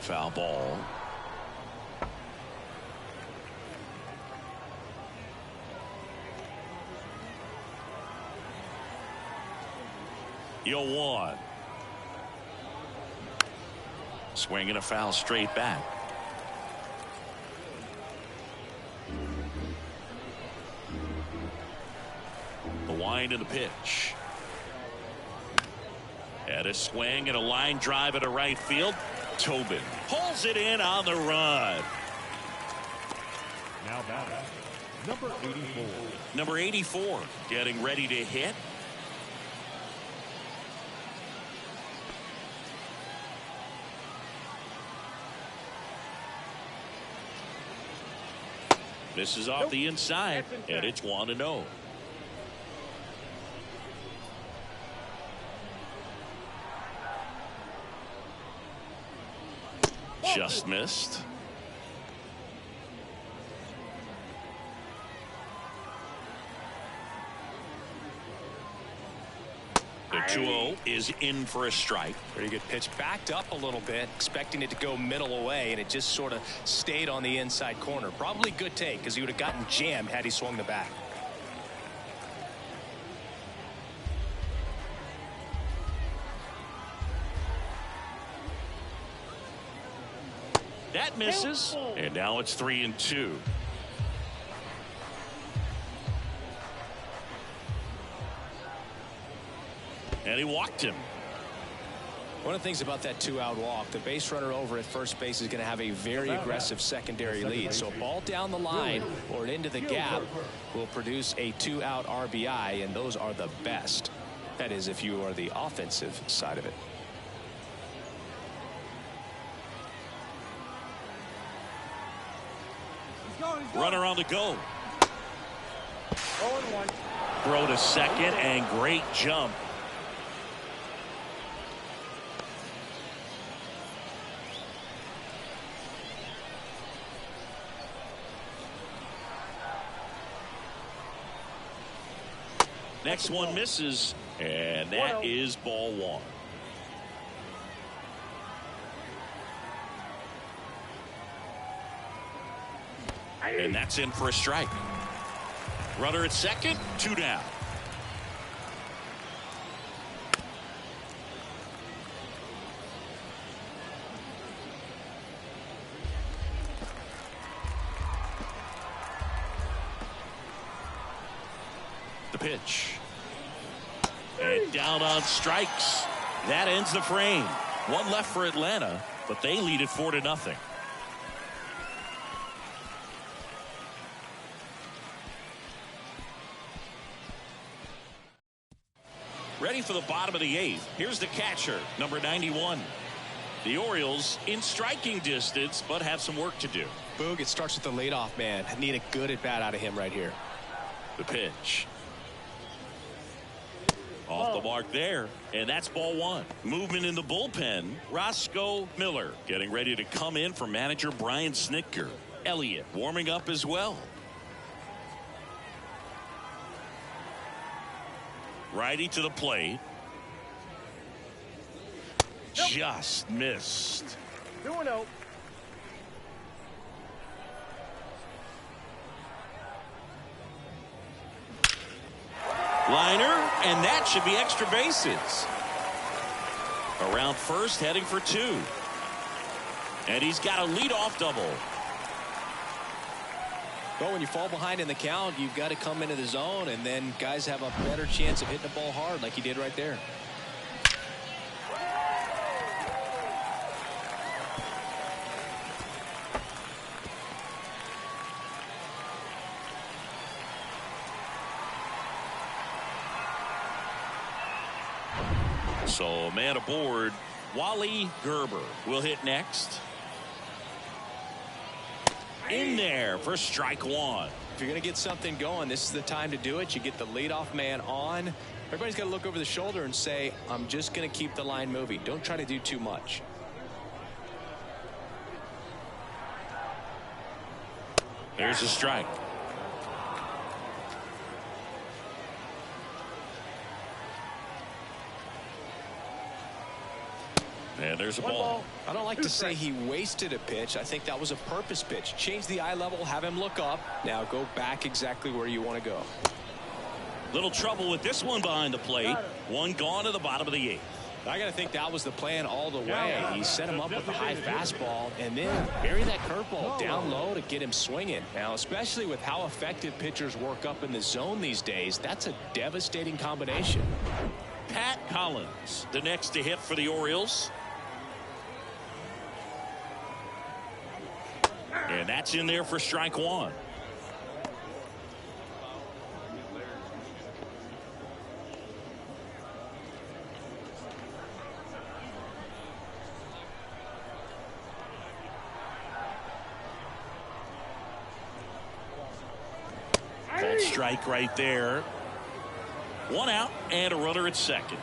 Foul ball. Yo, 1. Swinging a foul straight back. The wind and the pitch. And a swing and a line drive at a right field. Tobin pulls it in on the run. Now batting, number 84. Number 84 getting ready to hit. This is off the inside, and it's 1-0. Just missed. The 2-0 is in for a strike. Pretty good pitch. Backed up a little bit, expecting it to go middle away, and it just sort of stayed on the inside corner. Probably good take, because he would have gotten jammed had he swung the bat. That misses, and now it's 3-2. And he walked him. One of the things about that 2-out walk, the base runner over at first base is going to have a very aggressive secondary lead. So a ball down the line or into the gap will produce a 2-out RBI, and those are the best. That is, if you are the offensive side of it. Runner on the go. 0-1. Throw to second, and great jump. Next one misses, and that is ball 1. And that's in for a strike. Runner at second, 2 down. The pitch. And down on strikes. That ends the frame. One left for Atlanta, but they lead it 4-0. Ready for the bottom of the 8th. Here's the catcher, number 91. The Orioles in striking distance, but have some work to do. Boog, it starts with the leadoff man. I need a good at bat out of him right here. The pitch. Off the mark there, and that's ball 1. Movement in the bullpen. Roscoe Miller getting ready to come in for manager Brian Snitker. Elliott warming up as well. Righty to the plate. Just missed. 2-0. Liner, and that should be extra bases. Around first, heading for 2. And he's got a leadoff double. Well, when you fall behind in the count, you've got to come into the zone, and then guys have a better chance of hitting the ball hard like he did right there. So, man aboard, Wally Gerber will hit next. In there for strike 1. If you're going to get something going, this is the time to do it. You get the leadoff man on. Everybody's got to look over the shoulder and say, I'm just going to keep the line moving. Don't try to do too much. There's a strike. And there's a ball. I don't like to say he wasted a pitch. I think that was a purpose pitch. Change the eye level, have him look up. Now go back exactly where you want to go. Little trouble with this one behind the plate. One gone to the bottom of the 8th. I got to think that was the plan all the way. He set him up with a high fastball and then bury that curveball down low to get him swinging. Now, especially with how effective pitchers work up in the zone these days, that's a devastating combination. Pat Collins, the next to hit for the Orioles. And that's in there for strike 1. Called strike right there. 1 out and a runner at second.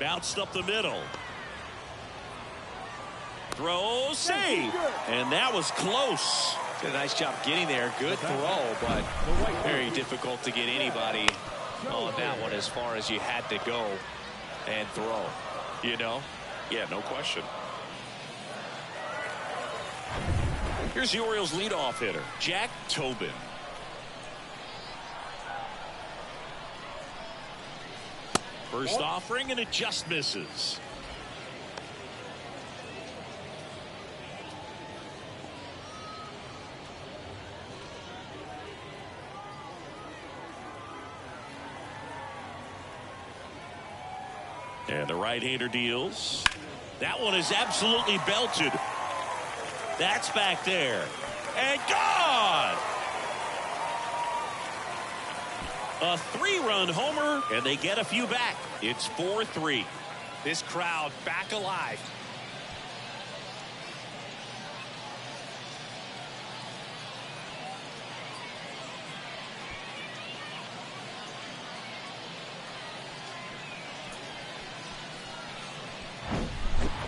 Bounced up the middle. Throw, save. And that was close. Did a nice job getting there. Good throw, but very difficult to get anybody on that one as far as you had to go and throw. You know? Yeah, no question. Here's the Orioles leadoff hitter, Jack Tobin. First offering, and it just misses. And the right-hander deals. That one is absolutely belted. That's back there. And gone! A 3-run homer, and they get a few back. It's 4-3. This crowd back alive.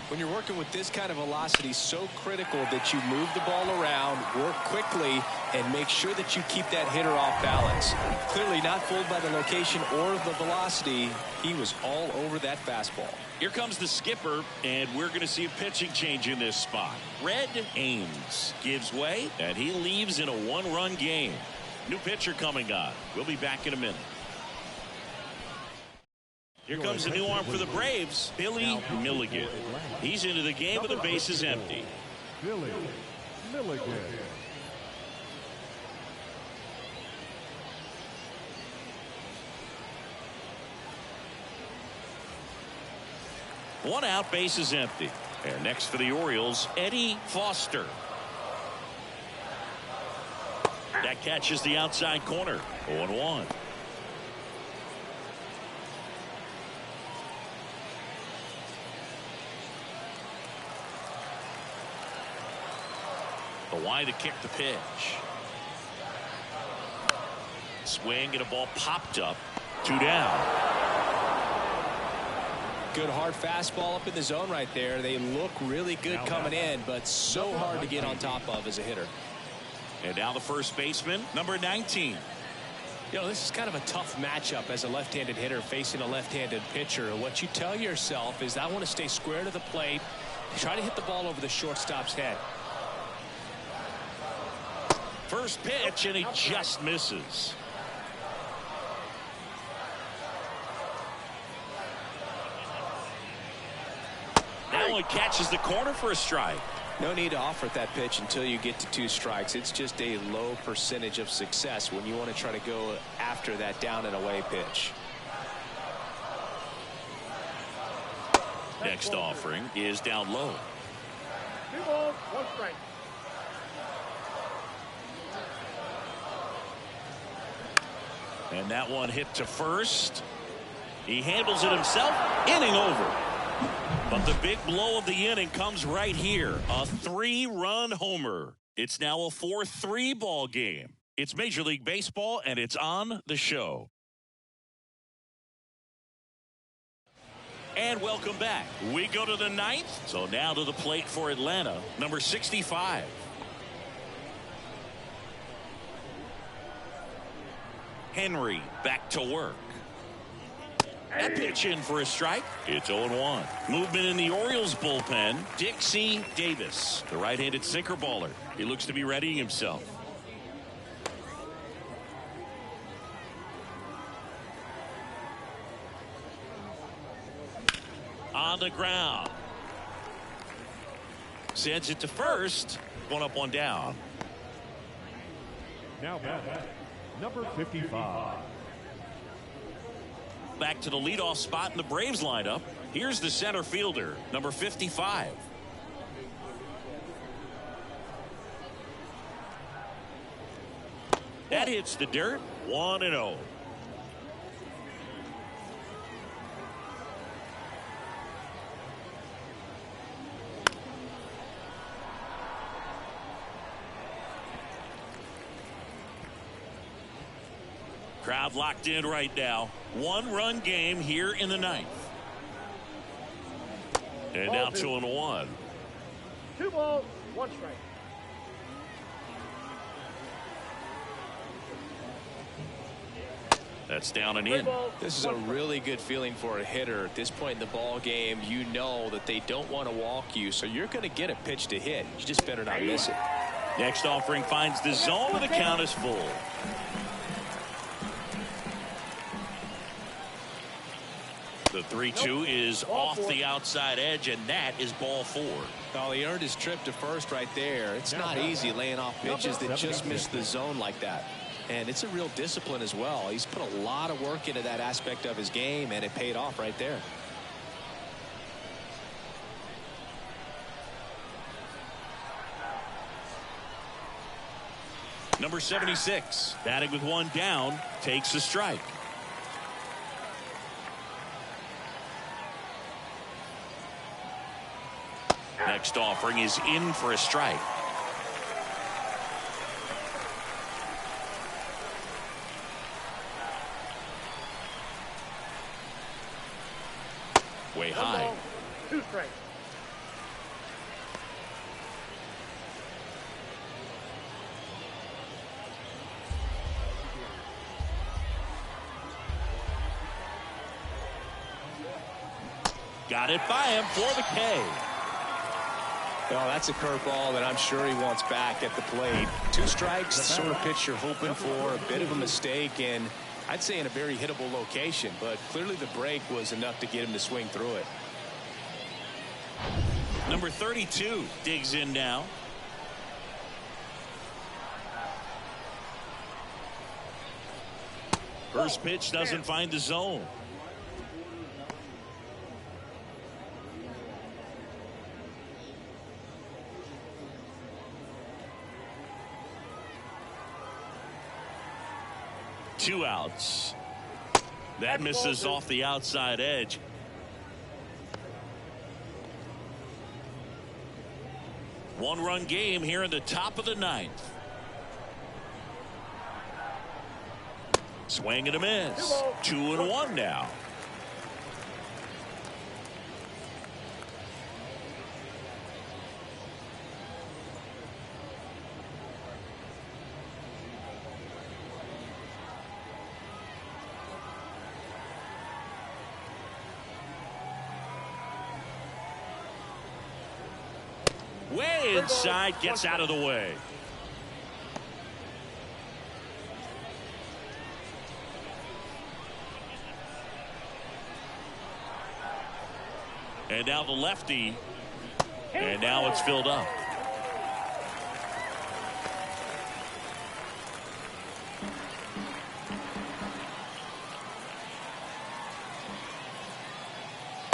When you're working with this kind of velocity, so critical that you move the ball around, work quickly, and make sure that you keep that hitter off balance. Clearly not fooled by the location or the velocity. He was all over that fastball. Here comes the skipper, and we're going to see a pitching change in this spot. Red Ames gives way, and he leaves in a 1-run game. New pitcher coming on. We'll be back in a minute. Here comes a new arm for the Braves, Billy Milligan. He's into the game with the bases empty. Billy Milligan. One out, base is empty. And next for the Orioles, Eddie Foster. That catches the outside corner. 0-1. Why to kick the pitch. Swing and a ball popped up. 2 down. Good hard fastball up in the zone right there. They look really good coming in, but so hard to get on top of as a hitter. And now the first baseman, number 19. You know, this is kind of a tough matchup as a left-handed hitter facing a left-handed pitcher. What you tell yourself is, I want to stay square to the plate, try to hit the ball over the shortstop's head. First pitch, and he just misses. That one catches the corner for a strike. No need to offer that pitch until you get to 2 strikes. It's just a low percentage of success when you want to try to go after that down and away pitch. Next offering is down low. 2 balls, 1 strike. And that one hit to first. He handles it himself. Inning over. But the big blow of the inning comes right here. A 3-run homer. It's now a 4-3 ball game. It's Major League Baseball, and it's on the show. And welcome back. We go to the 9th. So now to the plate for Atlanta, number 65. Henry back to work. That pitch in for a strike. It's 0-1. Movement in the Orioles bullpen. Dixie Davis, the right-handed sinker baller. He looks to be readying himself. On the ground. Sends it to first. 1 up, 1 down. Now back, number 55. Back to the leadoff spot in the Braves lineup. Here's the center fielder, number 55. That hits the dirt. 1-0. Crowd locked in right now. 1-run game here in the 9th. And now 2-1. 2 balls, 1 strike. That's down and in. This is a really good feeling for a hitter. At this point in the ball game, you know that they don't want to walk you, so you're going to get a pitch to hit. You just better not miss it. Next offering finds the zone, and the count is full. The 3-2 is off the outside edge, and that is ball 4. Well, he earned his trip to first right there. It's not easy laying off pitches that just miss the zone like that. And it's a real discipline as well. He's put a lot of work into that aspect of his game, and it paid off right there. Number 76, batting with 1 down, takes a strike. Next offering is in for a strike. Way high. 1 ball, 2 strikes. Got it by him for the K. Well, that's a curveball that I'm sure he wants back at the plate. 2 strikes, the sort of pitch you're hoping for. A bit of a mistake, and I'd say in a very hittable location, but clearly the break was enough to get him to swing through it. Number 32 digs in now. First pitch doesn't find the zone. 2 outs. That misses off the outside edge. One-run game here in the top of the 9th. Swing and a miss. 2-1 now. Way inside, gets out of the way. And now the lefty. And now it's filled up.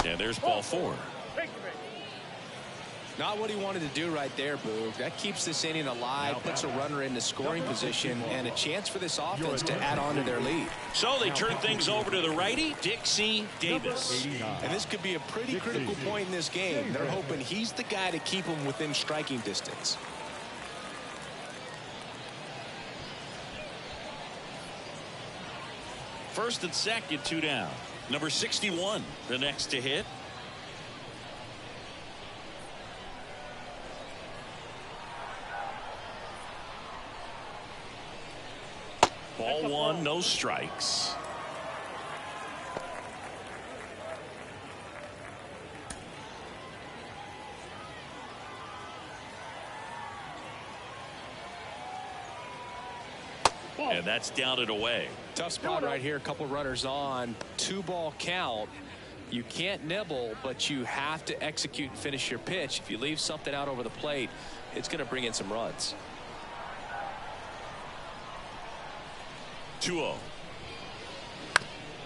And there's ball 4. Not what he wanted to do right there, Boog. That keeps this inning alive, puts a runner in the scoring position, and a chance for this offense to add on to their lead. So they turn things over to the righty, Dixie Davis. And this could be a pretty critical point in this game. They're hoping he's the guy to keep them within striking distance. First and second, 2 down. Number 61, the next to hit. Ball 1, no strikes. And that's down and away. Tough spot right here. A couple runners on. 2-ball count. You can't nibble, but you have to execute and finish your pitch. If you leave something out over the plate, it's going to bring in some runs. 2-0.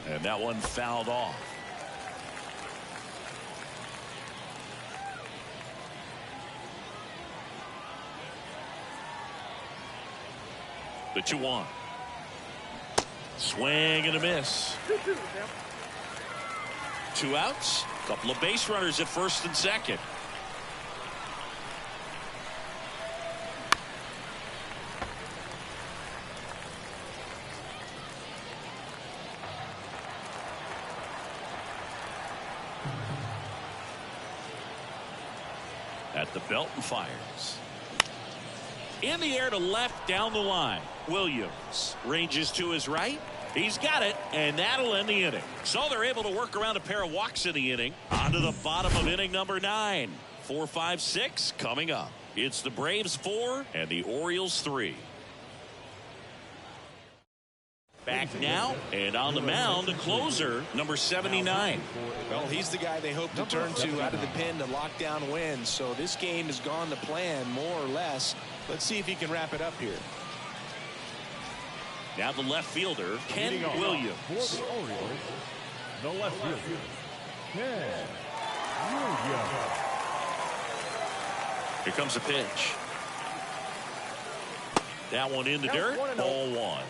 And that one fouled off. The 2-1. Swing and a miss. 2 outs. Couple of base runners at first and second. At the belt and fires. In the air to left, down the line. Williams ranges to his right. He's got it, and that'll end the inning. So they're able to work around a pair of walks in the inning. On to the bottom of inning number 9. 4, 5, 6 coming up. It's the Braves 4 and the Orioles 3. Back now, and on the mound, the closer, number 79. Well, he's the guy they hope to turn to out of the pen to lock down wins. So this game has gone to plan, more or less. Let's see if he can wrap it up here. Now the left fielder, Ken Williams. For the Orioles, the left fielder, Ken Williams. Here comes the pitch. That one in the dirt, ball 1.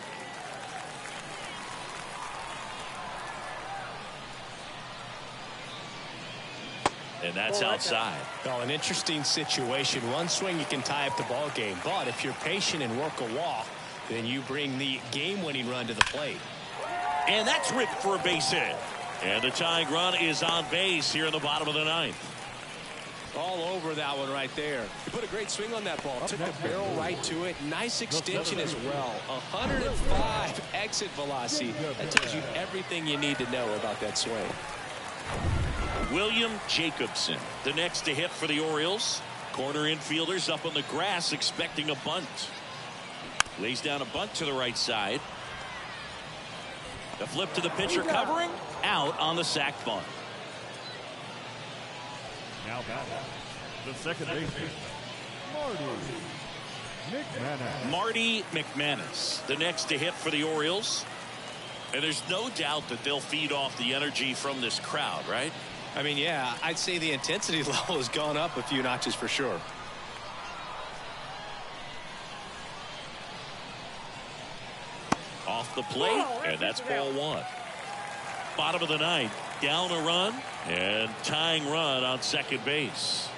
And that's outside. Well, an interesting situation. One swing, you can tie up the ball game. But if you're patient and work a walk, then you bring the game-winning run to the plate. And that's ripped for a base hit. And the tying run is on base here in the bottom of the 9th. All over that one right there. He put a great swing on that ball. Took the barrel right to it. Nice extension as well. 105 exit velocity. That tells you everything you need to know about that swing. William Jacobson, the next to hit for the Orioles. Corner infielders up on the grass expecting a bunt. Lays down a bunt to the right side. The flip to the pitcher covering. Out on the sac bunt. Now back, the second baseman, Marty McManus, the next to hit for the Orioles. And there's no doubt that they'll feed off the energy from this crowd, right? I mean, yeah, I'd say the intensity level has gone up a few notches for sure. off the plate, and that's ball one. Bottom of the ninth, down a run and tying run on second base.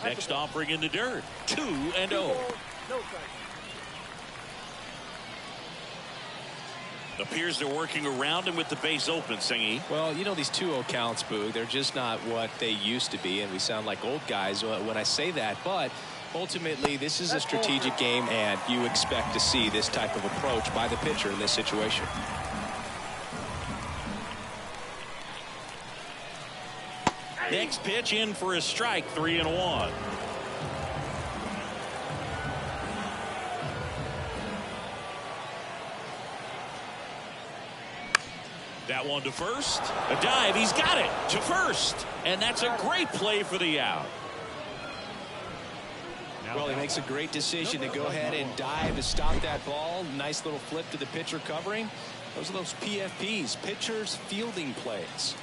Next offering in the dirt, 2-0. No strikes. Appears they're working around him with the base open, Singy. Well, you know, these 2-0 counts, Boog, they're just not what they used to be, and we sound like old guys when I say that. But ultimately, this is a strategic game, and you expect to see this type of approach by the pitcher in this situation. Next pitch in for a strike, 3-1. That one to first. A dive. He's got it to first. And that's a great play for the out. Well, he makes a great decision to go ahead and dive to stop that ball. Nice little flip to the pitcher covering. Those are those PFPs, pitchers fielding plays.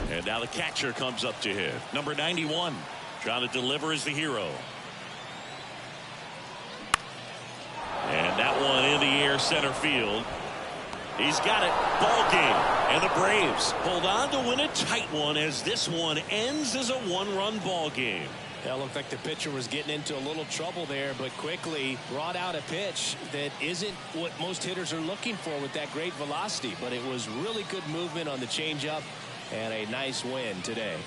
And now the catcher comes up to hit. Number 91. Trying to deliver as the hero. And that one in the air center field. He's got it. Ball game. And the Braves hold on to win a tight one as this one ends as a one-run ball game. It looked like the pitcher was getting into a little trouble there, but quickly brought out a pitch that isn't what most hitters are looking for with that great velocity. But it was really good movement on the changeup and a nice win today.